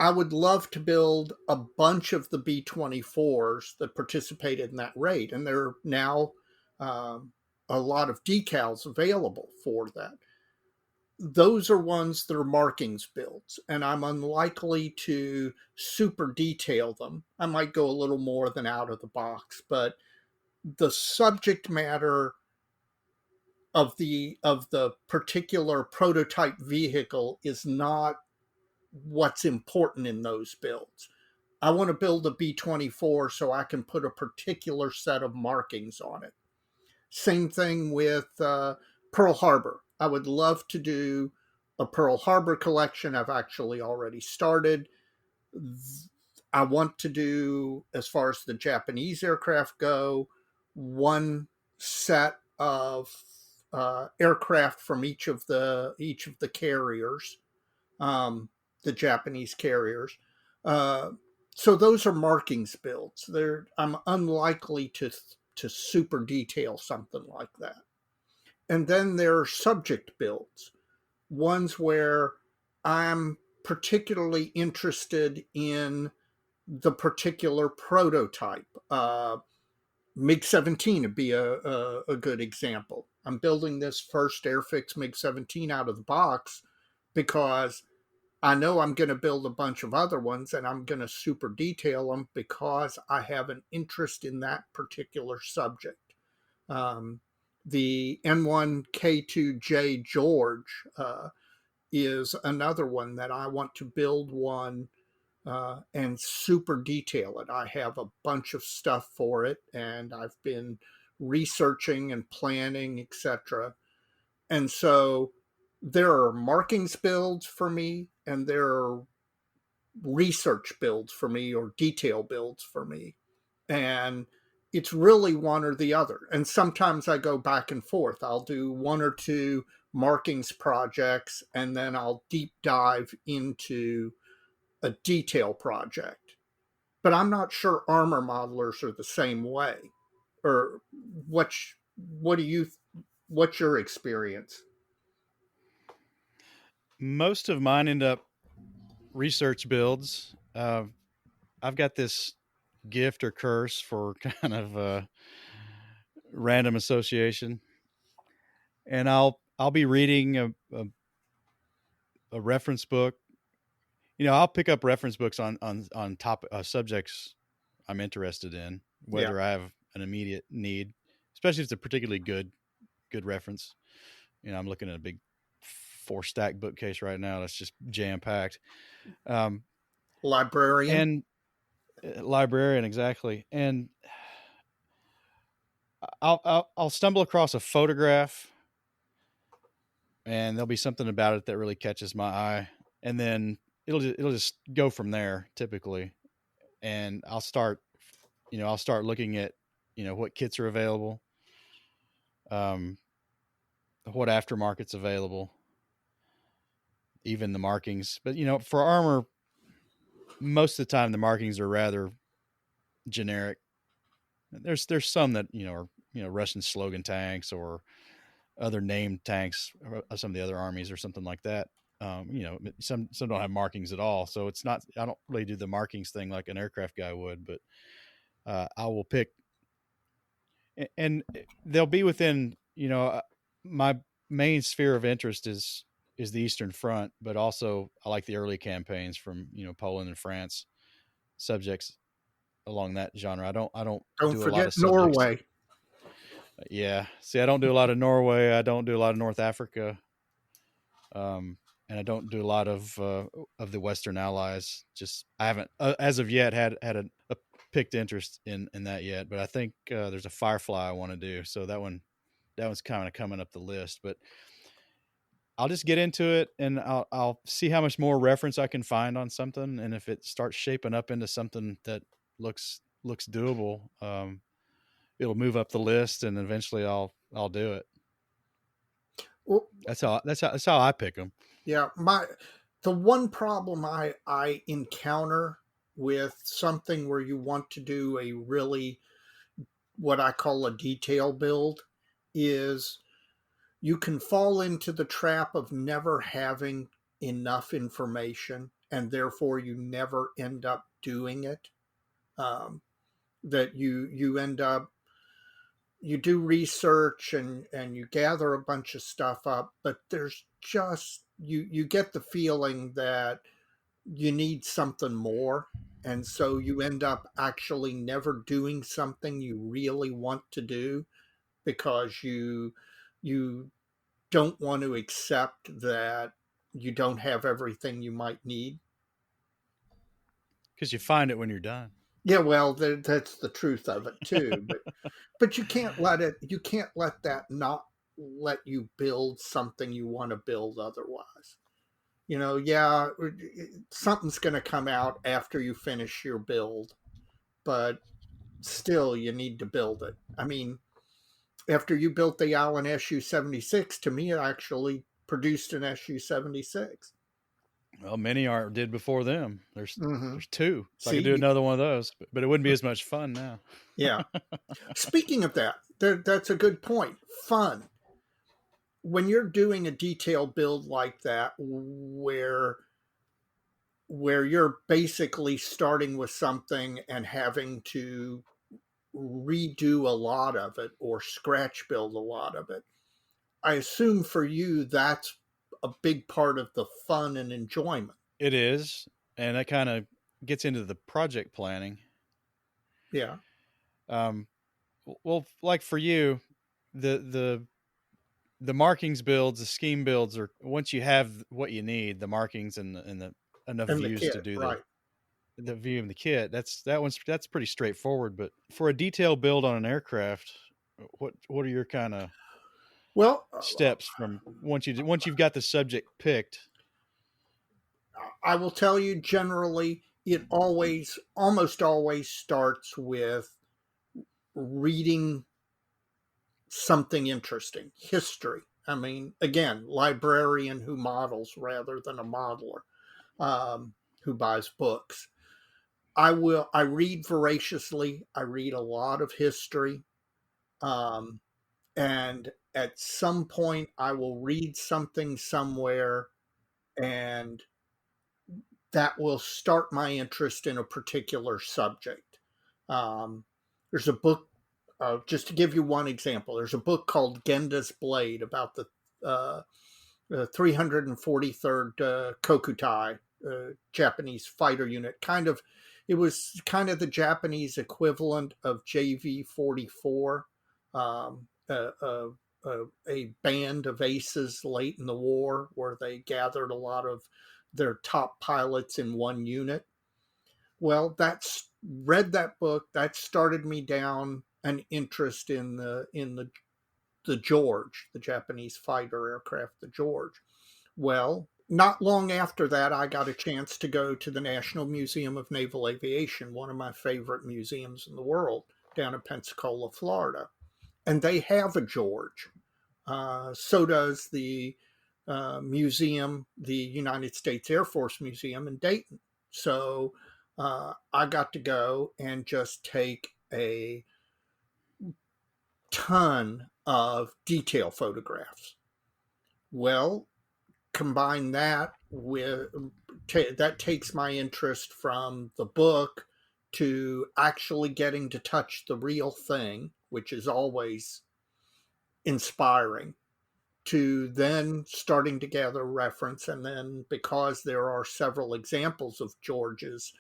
I would love to build a bunch of the B-24s that participated in that raid. And there are now a lot of decals available for that. Those are ones that are markings builds, and I'm unlikely to super detail them. I might go a little more than out of the box, but the subject matter of the particular prototype vehicle is not what's important in those builds. I want to build a B-24 so I can put a particular set of markings on it. Same thing with Pearl Harbor. I would love to do a Pearl Harbor collection. I've actually already started. I want to do, as far as the Japanese aircraft go, one set of aircraft from each of the carriers, um, the Japanese carriers. Uh, so those are markings builds. I'm unlikely to super detail something like that. And then there are subject builds, ones where I'm particularly interested in the particular prototype. MiG 17 would be a good example. I'm building this first Airfix MiG 17 out of the box because I know I'm going to build a bunch of other ones and I'm going to super detail them because I have an interest in that particular subject. Um, the N1K2J George is another one that I want to build one and super detail it. I have a bunch of stuff for it and I've been researching and planning, etc. And so there are markings builds for me and there are research builds for me or detail builds for me. And it's really one or the other. And sometimes I go back and forth. I'll do one or two markings projects and then I'll deep dive into a detail project. But I'm not sure armor modelers are the same way. Or what what do you what's your experience? Most of mine end up research builds. I've got this gift or curse for kind of random association, and I'll be reading a reference book. I'll pick up reference books on top subjects I'm interested in, Yeah. whether I have an immediate need, especially if it's a particularly good reference. I'm looking at a big 4-stack bookcase right now that's just jam packed. Um, Librarian. and librarian, exactly. And I'll stumble across a photograph, and there'll be something about it that really catches my eye, and then it'll just go from there typically. And I'll start looking at what kits are available, um, what aftermarket's available, even the markings. But for armor, most of the time the markings are rather generic. There's some that are Russian slogan tanks or other named tanks of some of the other armies or something like that. Some don't have markings at all, so it's not. I don't really do the markings thing like an aircraft guy would, but I will pick, and they'll be within my main sphere of interest is the Eastern Front, but also I like the early campaigns from Poland and France, subjects along that genre. I don't Don't do a lot forget of subjects. Norway. Yeah, see, I don't do a lot of Norway. I don't do a lot of North Africa, and I don't do a lot of the Western Allies. Just I haven't as of yet had a picked interest in that yet. But I think there's a Firefly I want to do, so that one's kind of coming up the list. But I'll just get into it, and I'll see how much more reference I can find on something, and if it starts shaping up into something that looks doable, it'll move up the list, and eventually I'll do it. Well, That's how I pick them. yeah, the one problem I encounter with something where you want to do a really what I call a detail build is you can fall into the trap of never having enough information and therefore you never end up doing it. That you end up you do research and you gather a bunch of stuff up, but there's just you get the feeling that you need something more, and so you end up actually never doing something you really want to do because you don't want to accept that you don't have everything you might need. Because you find it when you're done. Yeah, well, that's the truth of it too. But you can't let that not let you build something you want to build otherwise. Yeah, something's going to come out after you finish your build, but still you need to build it. I mean, after you built the Allen SU-76, to me it actually produced an SU-76. Well, many are did before them. There's Mm-hmm. there's two, so I could do See, another one of those, but it wouldn't be as much fun now. yeah. Speaking of that, that's a good point. Fun. When you're doing a detailed build like that, where you're basically starting with something and having to redo a lot of it or scratch build a lot of it, I assume for you that's a big part of the fun and enjoyment. It is, and that kind of gets into the project planning. Yeah. Um, well, like for you, the the markings builds, the scheme builds are once you have what you need, the markings and the enough And the views kit, to do right. the view of the kit. That's pretty straightforward. But for a detailed build on an aircraft, what are your kind of Well, steps from once you've got the subject picked? I will tell you generally, it almost always starts with reading something interesting, history. I mean, again, librarian who models rather than a modeler who buys books. I read voraciously. I read a lot of history. Um, and at some point, I will read something somewhere and that will start my interest in a particular subject. Um, there's a book, just to give you one example, there's a book called Genda's Blade about uh, the 343rd Kokutai Japanese fighter unit. It was kind of the Japanese equivalent of JV 44, um, a band of aces late in the war where they gathered a lot of their top pilots in one unit. Well, that's read that book. That started me down an interest in the George, the Japanese fighter aircraft, the George. Well, not long after that, I got a chance to go to the National Museum of Naval Aviation, one of my favorite museums in the world, down in Pensacola, Florida. And they have a George. So does the museum, the United States Air Force Museum in Dayton. So I got to go and just take a ton of detail photographs. Well, combine that with that takes my interest from the book to actually getting to touch the real thing, which is always inspiring, to then starting to gather reference. And then, because there are several examples of Georges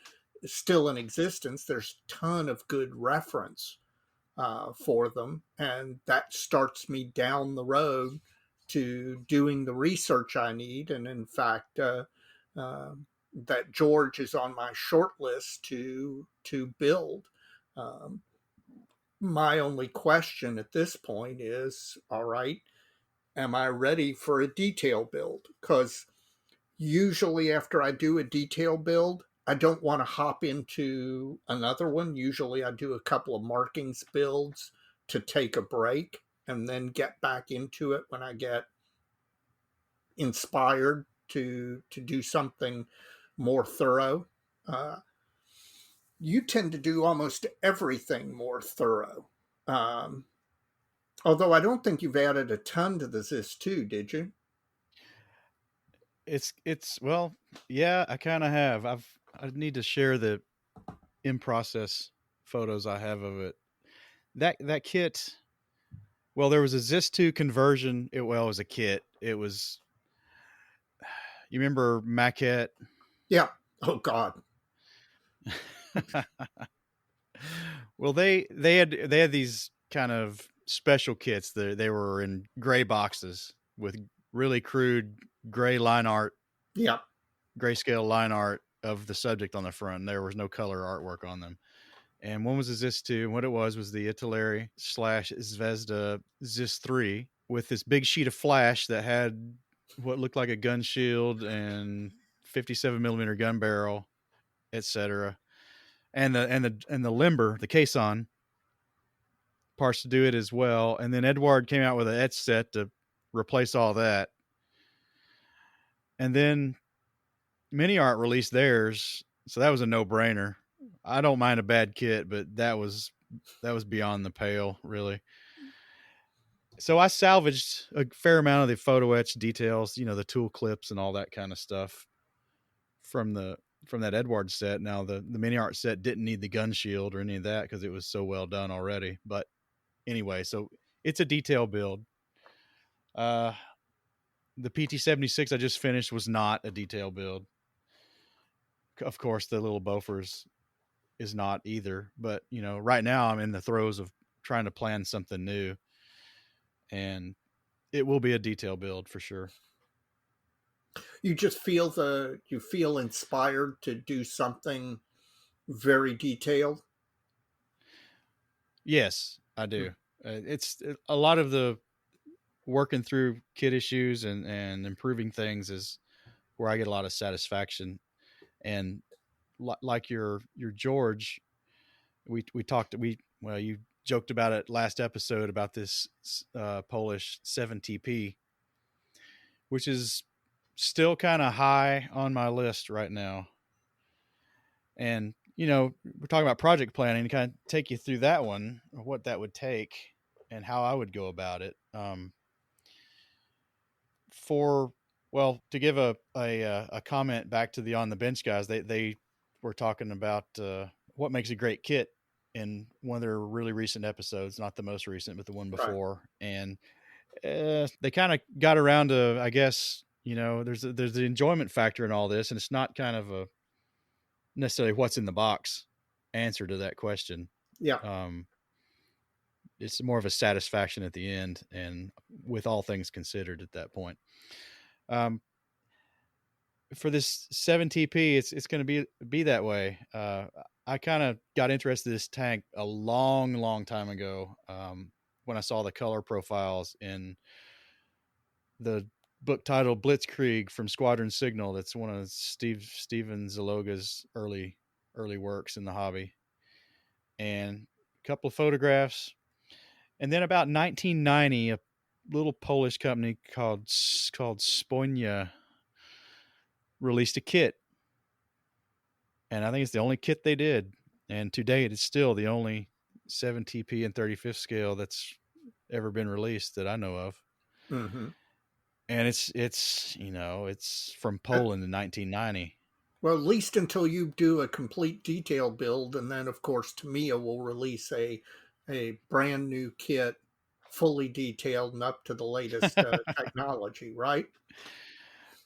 still in existence, there's a ton of good reference for them. And that starts me down the road to doing the research I need. And in fact, that George is on my short list to build. Um, my only question at this point is, all right, am I ready for a detail build? Because usually after I do a detail build, I don't want to hop into another one. Usually I do a couple of markings builds to take a break and then get back into it when I get inspired to do something more thorough. Uh, you tend to do almost everything more thorough. Um, Although I don't think you've added a ton to the Zis 2, did you? It's well, yeah, I kind of have. I need to share the in process photos I have of it. That kit. Well, there was a Zis 2 conversion. It was a kit. It was, you remember Maquette? Yeah. Oh God. Well, they had these kind of special kits. They were in gray boxes with really crude gray line art, Yeah. grayscale line art of the subject on the front. There was no color artwork on them. And one was a Zis 2, and what it was the Italeri / Zvezda Zis 3 with this big sheet of flash that had what looked like a gun shield and 57 millimeter gun barrel, etc. And the limber, the caisson parts to do it as well. And then Edward came out with an etch set to replace all that. And then Mini Art released theirs, so that was a no-brainer. I don't mind a bad kit, but that was beyond the pale, really. So I salvaged a fair amount of the photo etch details, the tool clips and all that kind of stuff from that Edward set. Now the Mini Art set didn't need the gun shield or any of that because it was so well done already. But anyway, so it's a detail build. The PT-76 I just finished was not a detail build. Of course, the little Bofors is not either. But right now I'm in the throes of trying to plan something new, and it will be a detail build for sure. You just you feel inspired to do something very detailed. Yes, I do. It's a lot of the working through kit issues and improving things is where I get a lot of satisfaction. And like your George, we you joked about it last episode about this Polish 7TP, which is still kind of high on my list right now. And we're talking about project planning to kind of take you through that one, what that would take and how I would go about it. For Well, to give a comment back to the on the bench guys, they were talking about what makes a great kit in one of their really recent episodes, not the most recent, but the one Right. before, and they kind of got around to, I guess, there's the enjoyment factor in all this, and it's not kind of a necessarily what's in the box answer to that question. Yeah. Um, it's more of a satisfaction at the end, and with all things considered at that point. Um, for this 7TP, it's going to be that way. I kind of got interested in this tank a long time ago, when I saw the color profiles in the book titled Blitzkrieg from Squadron Signal. That's one of Steven Zaloga's early works in the hobby, and a couple of photographs. And then about 1990, a little Polish company called Sponia released a kit, and I think it's the only kit they did. And to date, it's still the only 7TP and 35th scale that's ever been released that I know of. Mm-hmm. And it's from Poland in 1990. Well, at least until you do a complete detail build, and then of course Tamiya will release a brand new kit, fully detailed and up to the latest technology, right?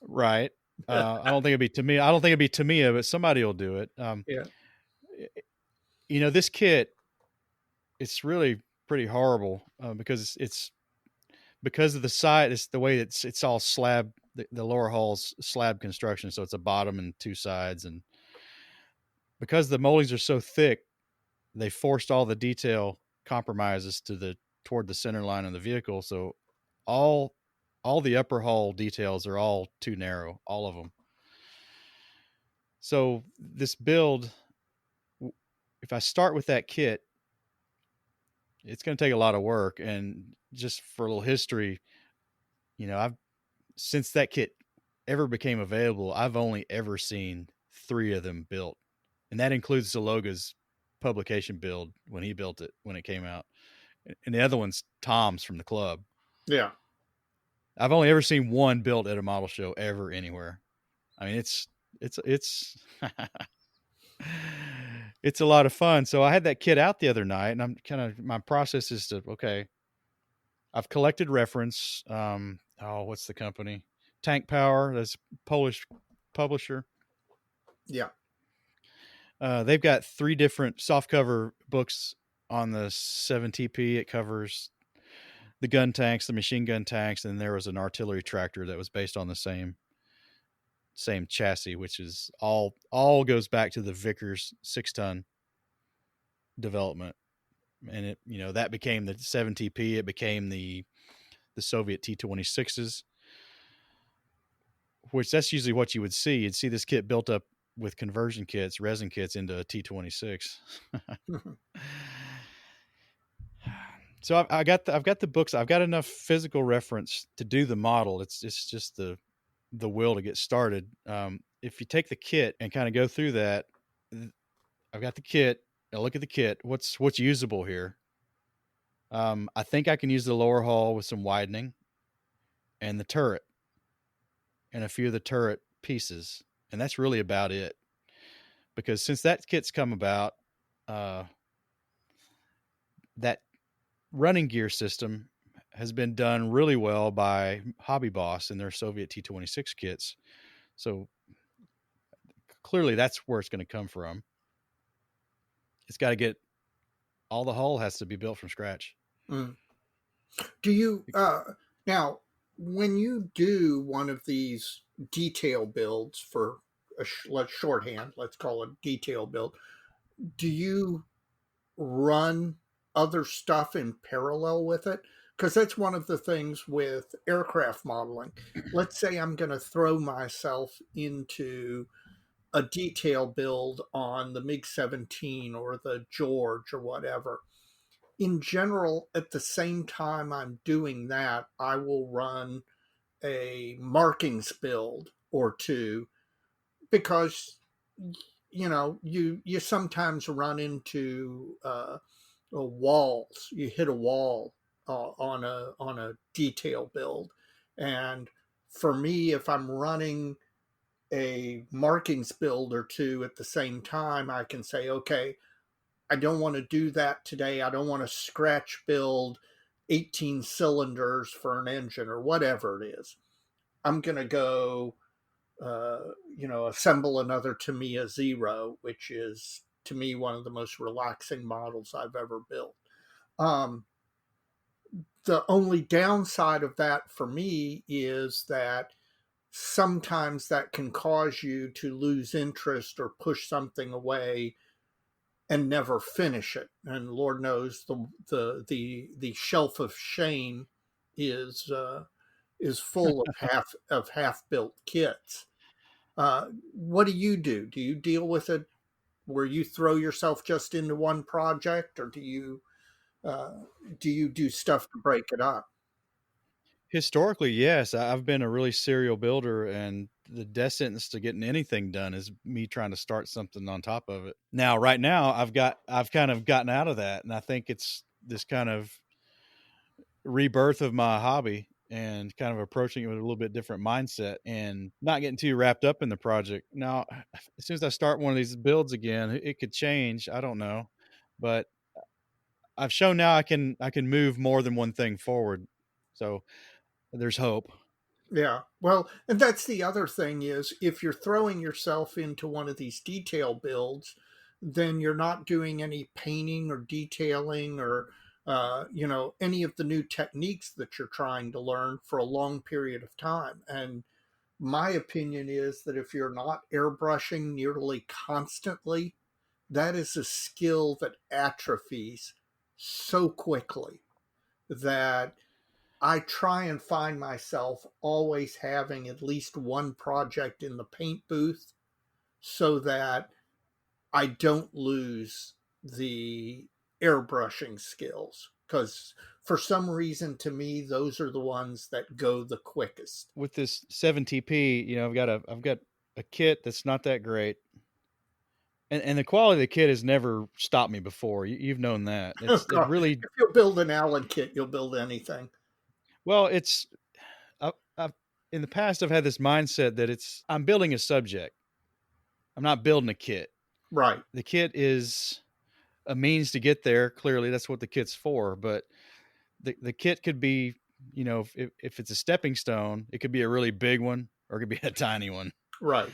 Right. I don't think it'd be Tamiya. I don't think it'd be Tamiya, but somebody will do it. Yeah. This kit, it's really pretty horrible, because it's because of the side. It's the way it's all slab. The lower hull's slab construction, so it's a bottom and two sides, and because the moldings are so thick, they forced all the detail compromises toward the center line of the vehicle. So all all the upper hull details are all too narrow, all of them. So this build, if I start with that kit, it's going to take a lot of work. And just for a little history, I've since that kit ever became available, I've only ever seen 3 of them built, and that includes Zaloga's publication build when he built it when it came out, and the other one's Tom's from the club. Yeah. I've only ever seen one built at a model show ever anywhere. I mean, it's it's a lot of fun. So I had that kit out the other night, and I'm kind of my process is to okay. I've collected reference. What's the company? Tank Power. That's Polish publisher. Yeah. They've got 3 different softcover books on the 7TP. It covers the gun tanks, the machine gun tanks, and there was an artillery tractor that was based on the same chassis, which is all goes back to the Vickers 6-ton development. And that became the 7TP. It became the Soviet T-26s, which that's usually what you would see. You'd see this kit built up with conversion kits, resin kits into a T-26. So I've got the books. I've got enough physical reference to do the model. It's just the will to get started. If you take the kit and kind of go through that, I've got the kit. I look at the kit. What's usable here? I think I can use the lower hull with some widening, and the turret, and a few of the turret pieces, and that's really about it. Because since that kit's come about, that running gear system has been done really well by Hobby Boss in their Soviet T-26 kits. So clearly that's where it's going to come from. It's got to get all the hull has to be built from scratch. Mm. Do you now when you do one of these detail builds for let's shorthand, let's call it detail build, do you run other stuff in parallel with it? Because that's one of the things with aircraft modeling. Let's say I'm going to throw myself into a detail build on the MiG 17 or the George or whatever. In general, at the same time I'm doing that, I will run a markings build or two because you sometimes run into walls. You hit a wall on a detail build, and For me, if I'm running a markings build or two at the same time, I can say, okay, I don't want to do that today. I don't want to scratch build 18 cylinders for an engine or whatever it is. I'm going to go, assemble another Tamiya Zero, which is to me one of the most relaxing models I've ever built. Um, the only downside of that for me is that sometimes that can cause you to lose interest or push something away and never finish it. And Lord knows the shelf of shame is full of half built kits. What do you do? Do you deal with it where you throw yourself just into one project, or uh, do you do stuff to break it up? Historically, yes, I've been a really serial builder, and the death sentence to getting anything done is me trying to start something on top of it. Now, right now, I've kind of gotten out of that, and I think it's this kind of rebirth of my hobby and kind of approaching it with a little bit different mindset and not getting too wrapped up in the project. Now, as soon as I start one of these builds again, it could change. I don't know, but I've shown now I can move more than one thing forward. So there's hope. Yeah. Well, and that's the other thing is if you're throwing yourself into one of these detail builds, then you're not doing any painting or detailing or any of the new techniques that you're trying to learn for a long period of time. And my opinion is that if you're not airbrushing nearly constantly, that is a skill that atrophies so quickly that I try and find myself always having at least one project in the paint booth so that I don't lose the airbrushing skills. Because for some reason, to me, those are the ones that go the quickest. With this 7TP, I've got a kit that's not that great. And the quality of the kit has never stopped me before. You've known that. Oh, It God. really, If you'll build an Allen kit, you'll build anything. well, I've in the past I've had this mindset that I'm building a subject. I'm not building a kit. Right, The kit is a means to get there. Clearly, that's what the kit's for. But the kit could be, if it's a stepping stone, it could be a really big one or it could be a tiny one. right.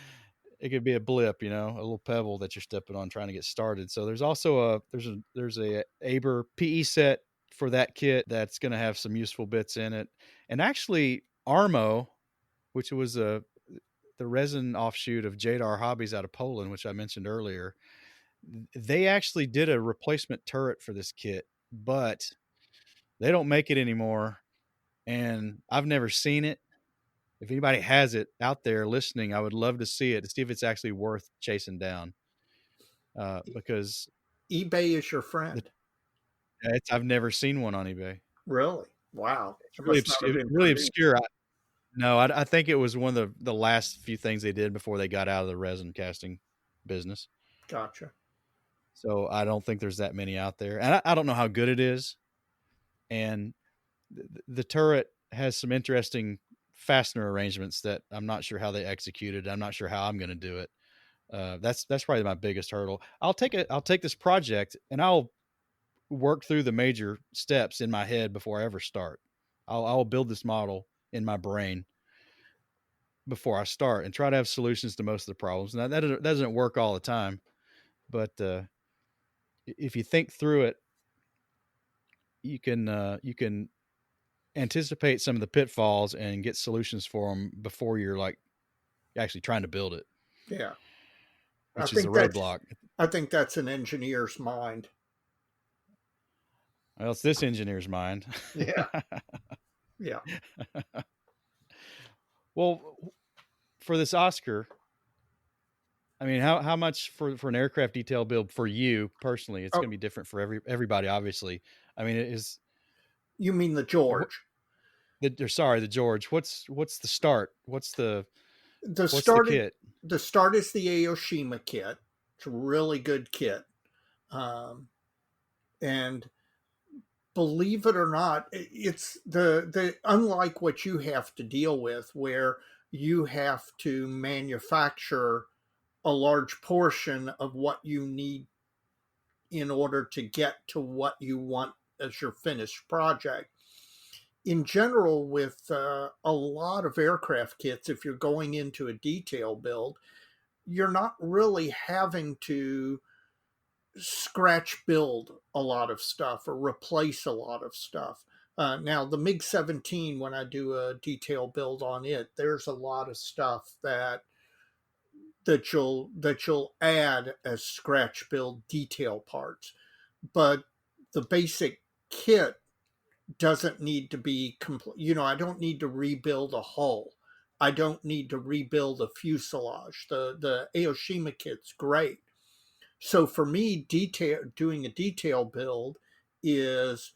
It could be a blip, a little pebble that you're stepping on trying to get started. So there's also there's a Aber PE set for that kit that's going to have some useful bits in it. And actually, Armo, which was the resin offshoot of Jadar Hobbies out of Poland, which I mentioned earlier, they actually did a replacement turret for this kit, but they don't make it anymore. And I've never seen it. If anybody has it out there listening, I would love to see it to see if it's actually worth chasing down. Because eBay is your the, friend. I've never seen one on eBay. Really? Wow. It's It must not have been really produced. obscure. No, I think it was one of the last few things they did before they got out of the resin casting business. Gotcha. So I don't think there's that many out there, and I don't know how good it is. And the turret has some interesting fastener arrangements that I'm not sure how they executed. I'm not sure how I'm going to do it. That's probably my biggest hurdle. I'll take this project and I'll work through the major steps in my head before I ever start. I'll build this model in my brain before I start and try to have solutions to most of the problems. Now that doesn't work all the time, but if you think through it, you can anticipate some of the pitfalls and get solutions for them before you're like actually trying to build it, Yeah. I which is a think that's roadblock. I think that's an engineer's mind. Well, it's this engineer's mind. Yeah. Yeah. Well, for this Oscar, I mean, how much for an aircraft detail build for you personally? It's Oh, going to be different for everybody, obviously. I mean, it is you mean the what George? the George. What's the start? The What's the start kit? the start is the Aoshima kit. It's a really good kit. And believe it or not, it's the unlike what you have to deal with, where you have to manufacture a large portion of what you need in order to get to what you want as your finished project. In general, with a lot of aircraft kits, if you're going into a detail build, you're not really having to scratch build a lot of stuff or replace a lot of stuff. Now, the MiG 17, when I do a detail build on it, there's a lot of stuff that you'll add as scratch build detail parts, but the basic kit doesn't need to be complete. I don't need to rebuild a hull. I don't need to rebuild a fuselage. The Aoshima kit's great. So for me, doing a detail build is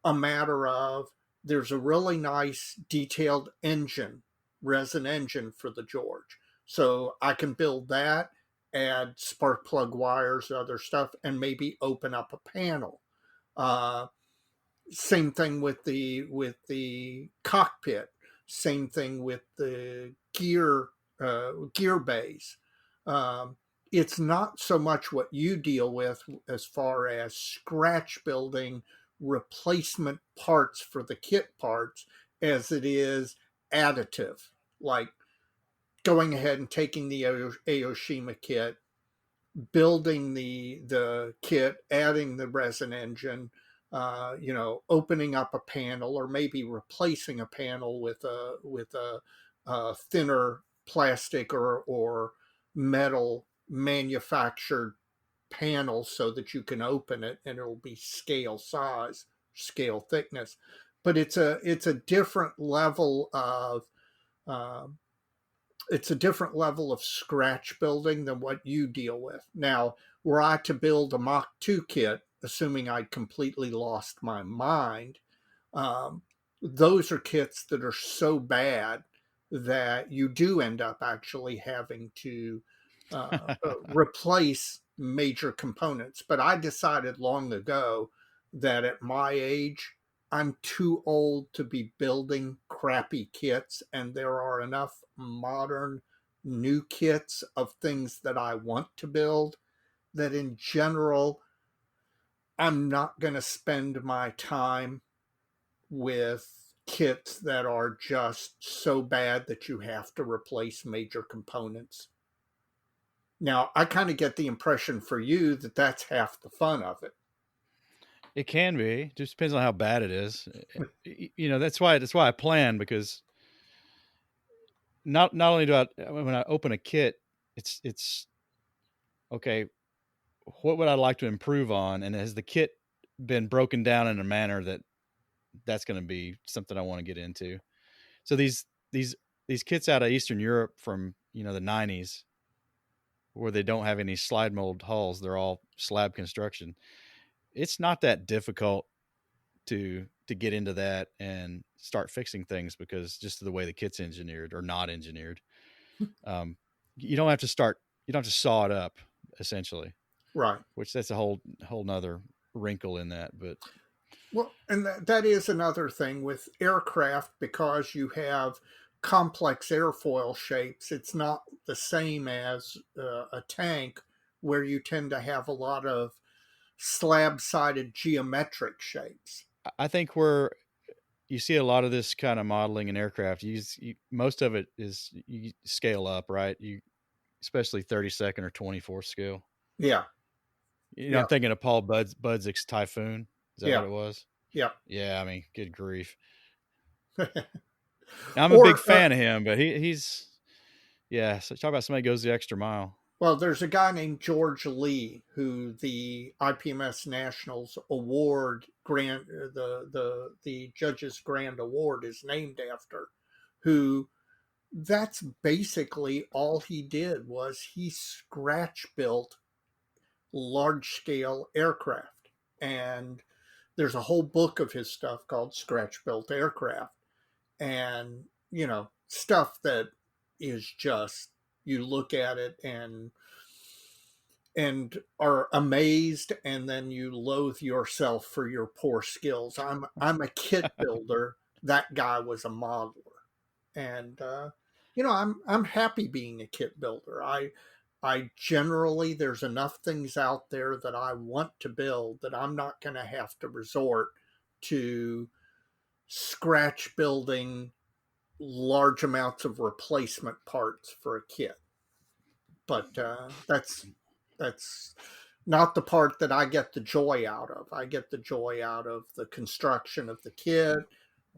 a matter of, there's a really nice detailed engine, resin engine for the George. So I can build that, add spark plug wires, other stuff, and maybe open up a panel. Uh, Same thing with the cockpit. Same thing with the gear bays. Um, it's not so much what you deal with as far as scratch building replacement parts for the kit parts as it is additive, like going ahead and taking the Aoshima kit, building the kit, adding the resin engine, opening up a panel, or maybe replacing a panel with a thinner plastic or metal manufactured panel so that you can open it and it'll be scale size, scale thickness. But it's a different level of um, it's a different level of scratch building than what you deal with. Now, were I to build a Mach 2 kit, assuming I'd completely lost my mind, um, those are kits that are so bad that you do end up actually having to replace major components. But I decided long ago that at my age, I'm too old to be building crappy kits, and there are enough modern new kits of things that I want to build that in general, I'm not going to spend my time with kits that are just so bad that you have to replace major components. Now, I kind of get the impression for you that that's half the fun of it. It can be. Just depends on how bad it is. That's why I plan, because not only do I, when I open a kit, it's okay. What would I like to improve on, and has the kit been broken down in a manner that's going to be something I want to get into? So these these kits out of Eastern Europe from the 90s, where they don't have any slide mold hulls, they're all slab construction. It's not that difficult to get into that and start fixing things, because just the way the kit's engineered or not engineered. Um, you don't have to start. You don't have to saw it up, essentially. Right. Which that's a whole nother wrinkle in that. But Well, and that is another thing with aircraft, because you have complex airfoil shapes. It's not the same as a tank, where you tend to have a lot of slab sided geometric shapes. I think where you see a lot of this kind of modeling in aircraft, most of it is you scale up, right? You especially 32nd or 24th scale. Yeah. Yeah. I'm thinking of Paul Budzik's Typhoon. Is that what Yeah. it was? Yeah. Yeah, I mean, good grief. Now, I'm a big Or, fan of him, but he's yeah. So talk about somebody who goes the extra mile. well, there's a guy named George Lee who the IPMS Nationals Award grant, the judges' grand award is named after, who that's basically all he did was he scratch built large scale aircraft. And there's a whole book of his stuff called Scratch Built Aircraft. And, stuff that is just, you look at it and and are amazed, and then you loathe yourself for your poor skills. I'm a kit builder. That guy was a modeler, and I'm happy being a kit builder. I generally, there's enough things out there that I want to build that I'm not going to have to resort to scratch building large amounts of replacement parts for a kit. But that's not the part that I get the joy out of. I get the joy out of the construction of the kit,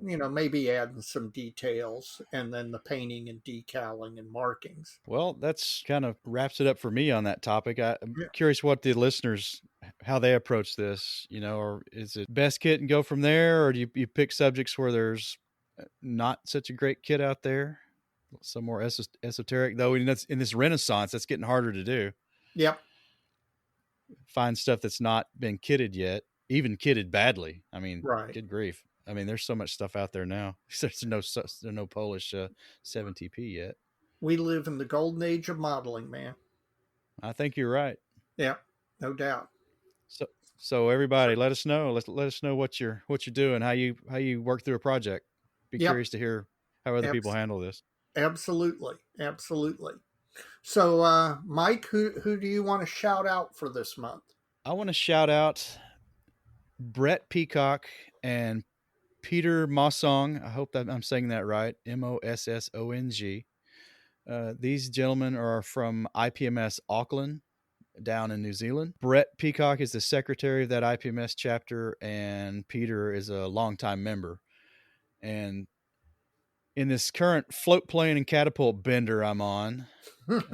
maybe adding some details, and then the painting and decaling and markings. Well, that's kind of wraps it up for me on that topic. I'm Yeah. curious what the listeners, how they approach this, or is it best kit and go from there, or do you pick subjects where there's not such a great kit out there, some more esoteric, though in this renaissance that's getting harder to do, Yep. find stuff that's not been kitted yet, even kitted badly. I mean, Right. good grief. I mean, there's so much stuff out there now. There's no Polish 7TP yet. We live in the golden age of modeling, man. I think you're right. Yeah, no doubt. So so everybody, let us know. Let us know what you're doing, how you work through a project. Be Yep. curious to hear how other people Abs- handle this. Absolutely. Absolutely. So, Mike, who do you want to shout out for this month? I want to shout out Brett Peacock and Peter Mossong. I hope that I'm saying that right. Mossong. These gentlemen are from IPMS Auckland down in New Zealand. Brett Peacock is the secretary of that IPMS chapter, and Peter is a longtime member. And in this current float plane and catapult bender I'm on,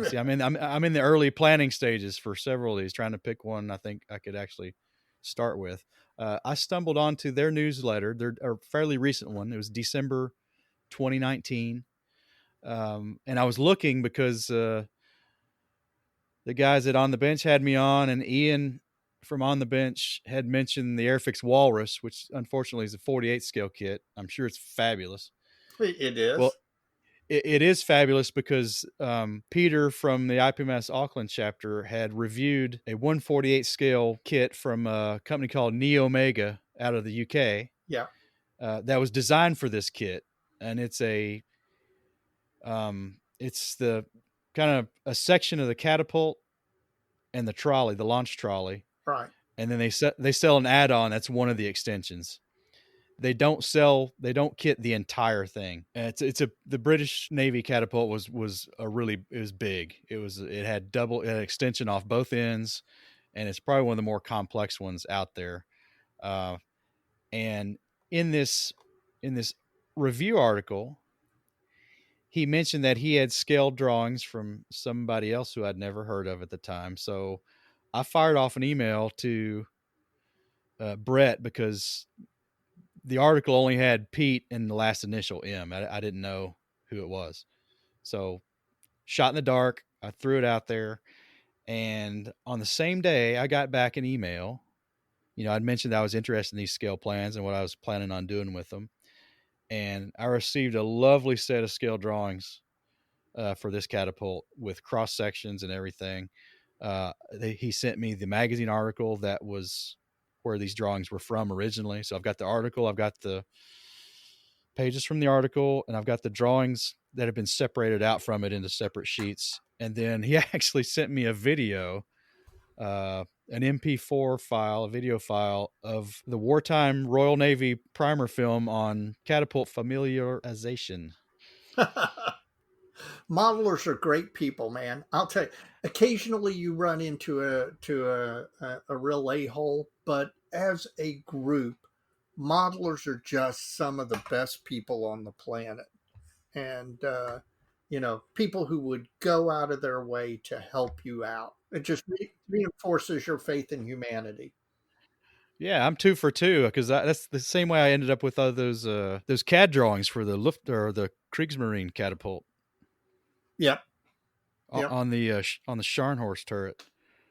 see, I'm in the early planning stages for several of these, trying to pick one I think I could actually start with. I stumbled onto their newsletter, a fairly recent one. It was December 2019, and I was looking because the guys at On the Bench had me on, and Ian from On the Bench had mentioned the Airfix Walrus, which unfortunately is a 48 scale kit. I'm sure it's fabulous. It Well, is. it is fabulous because Peter from the IPMS Auckland chapter had reviewed a 148 scale kit from a company called Neo Omega out of the UK Yeah. that was designed for this kit, and it's the kind of a section of the catapult and the trolley, the launch trolley, Right. and then they sell an add-on that's one of the extensions. They don't kit the entire thing. The British Navy catapult was it was big. It had extension off both ends, and it's probably one of the more complex ones out there. And in this review article, he mentioned that he had scale drawings from somebody else who I'd never heard of at the time. So I fired off an email to Brett because the article only had Pete and the last initial M. I didn't know who it was. So, shot in the dark, I threw it out there. And on the same day, I got back an email. I'd mentioned that I was interested in these scale plans and what I was planning on doing with them. And I received a lovely set of scale drawings for this catapult with cross sections and everything. He sent me the magazine article that was where these drawings were from originally. So I've got the article, I've got the pages from the article, and I've got the drawings that have been separated out from it into separate sheets. And then he actually sent me a video, an MP4 file, a video file of the wartime Royal Navy primer film on catapult familiarization. Modelers are great people, man. I'll tell you. Occasionally, you run into a real a-hole, but as a group, modelers are just some of the best people on the planet, and people who would go out of their way to help you out. It just reinforces your faith in humanity. Yeah, I'm 2 for 2 because that's the same way I ended up with all those CAD drawings for the Luft or the Kriegsmarine catapult. Yep. Yep. On the Scharnhorst turret.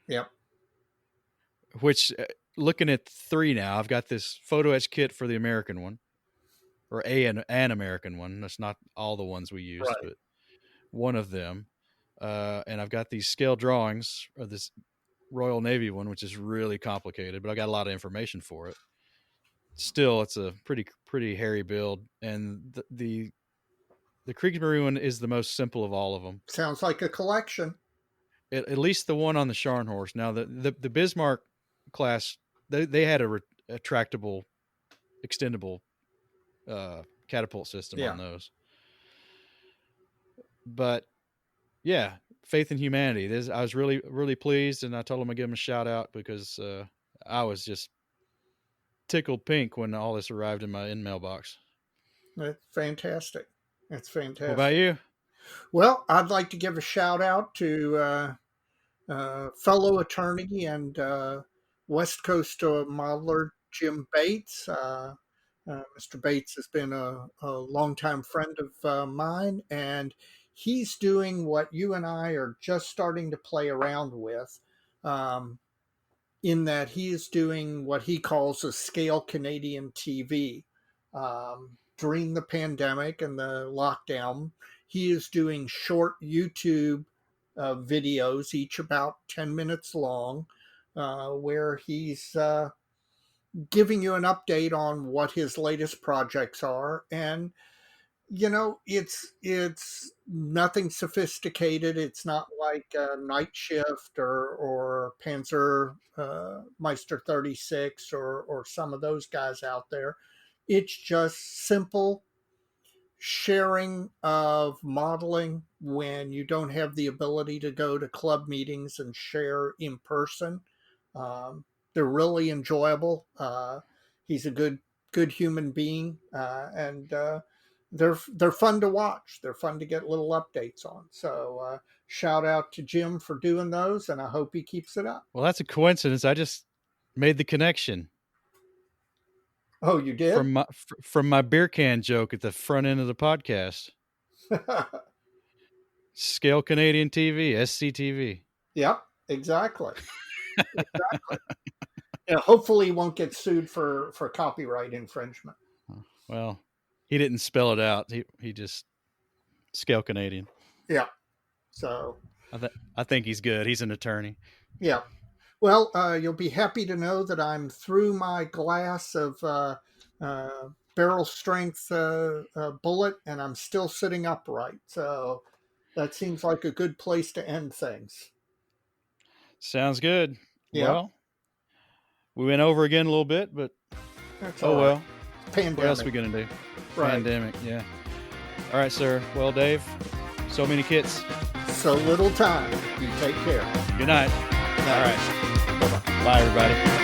Yep. Which, looking at 3 now, I've got this photo etch kit for the American one, or an American one. That's not all the ones we used, Right. but one of them. And I've got these scale drawings of this Royal Navy one, which is really complicated, but I got a lot of information for it. Still, it's a pretty hairy build, and the Kriegsmarine one is the most simple of all of them. Sounds like a collection. At least the one on the Scharnhorst. Now the Bismarck class, they had a retractable, extendable catapult system on those. But yeah, faith in humanity. I was really, really pleased, and I told him I'd give him a shout out because I was just tickled pink when all this arrived in my mailbox. That's fantastic. That's fantastic. What about you? Well, I'd like to give a shout out to fellow attorney and West Coast modeler Jim Bates. Mr. Bates has been a longtime friend of mine, and he's doing what you and I are just starting to play around with, in that he is doing what he calls a scale Canadian TV. During the pandemic and the lockdown, he is doing short YouTube videos, each about 10 minutes long, where he's giving you an update on what his latest projects are. And it's nothing sophisticated. It's not like Night Shift or Panzer Meister 36 or some of those guys out there. It's just simple sharing of modeling when you don't have the ability to go to club meetings and share in person. They're really enjoyable. He's a good human being, and they're fun to watch. They're fun to get little updates on. So shout out to Jim for doing those, and I hope he keeps it up. Well, that's a coincidence. I just made the connection. Oh, you did? From my beer can joke at the front end of the podcast. Scale Canadian TV, SCTV. Yep, exactly. Exactly. Yeah, hopefully he won't get sued for copyright infringement. Well, he didn't spell it out. He just Scale Canadian. Yeah. So I think he's good. He's an attorney. Yeah. Well, you'll be happy to know that I'm through my glass of barrel strength bullet, and I'm still sitting upright. So that seems like a good place to end things. Sounds good. Yeah. Well, we went over again a little bit, but well. Pandemic. What else are we going to do? Right. Pandemic, yeah. All right, sir. Well, Dave, so many kits. So little time. You take care. Good night. All right. Bye, everybody.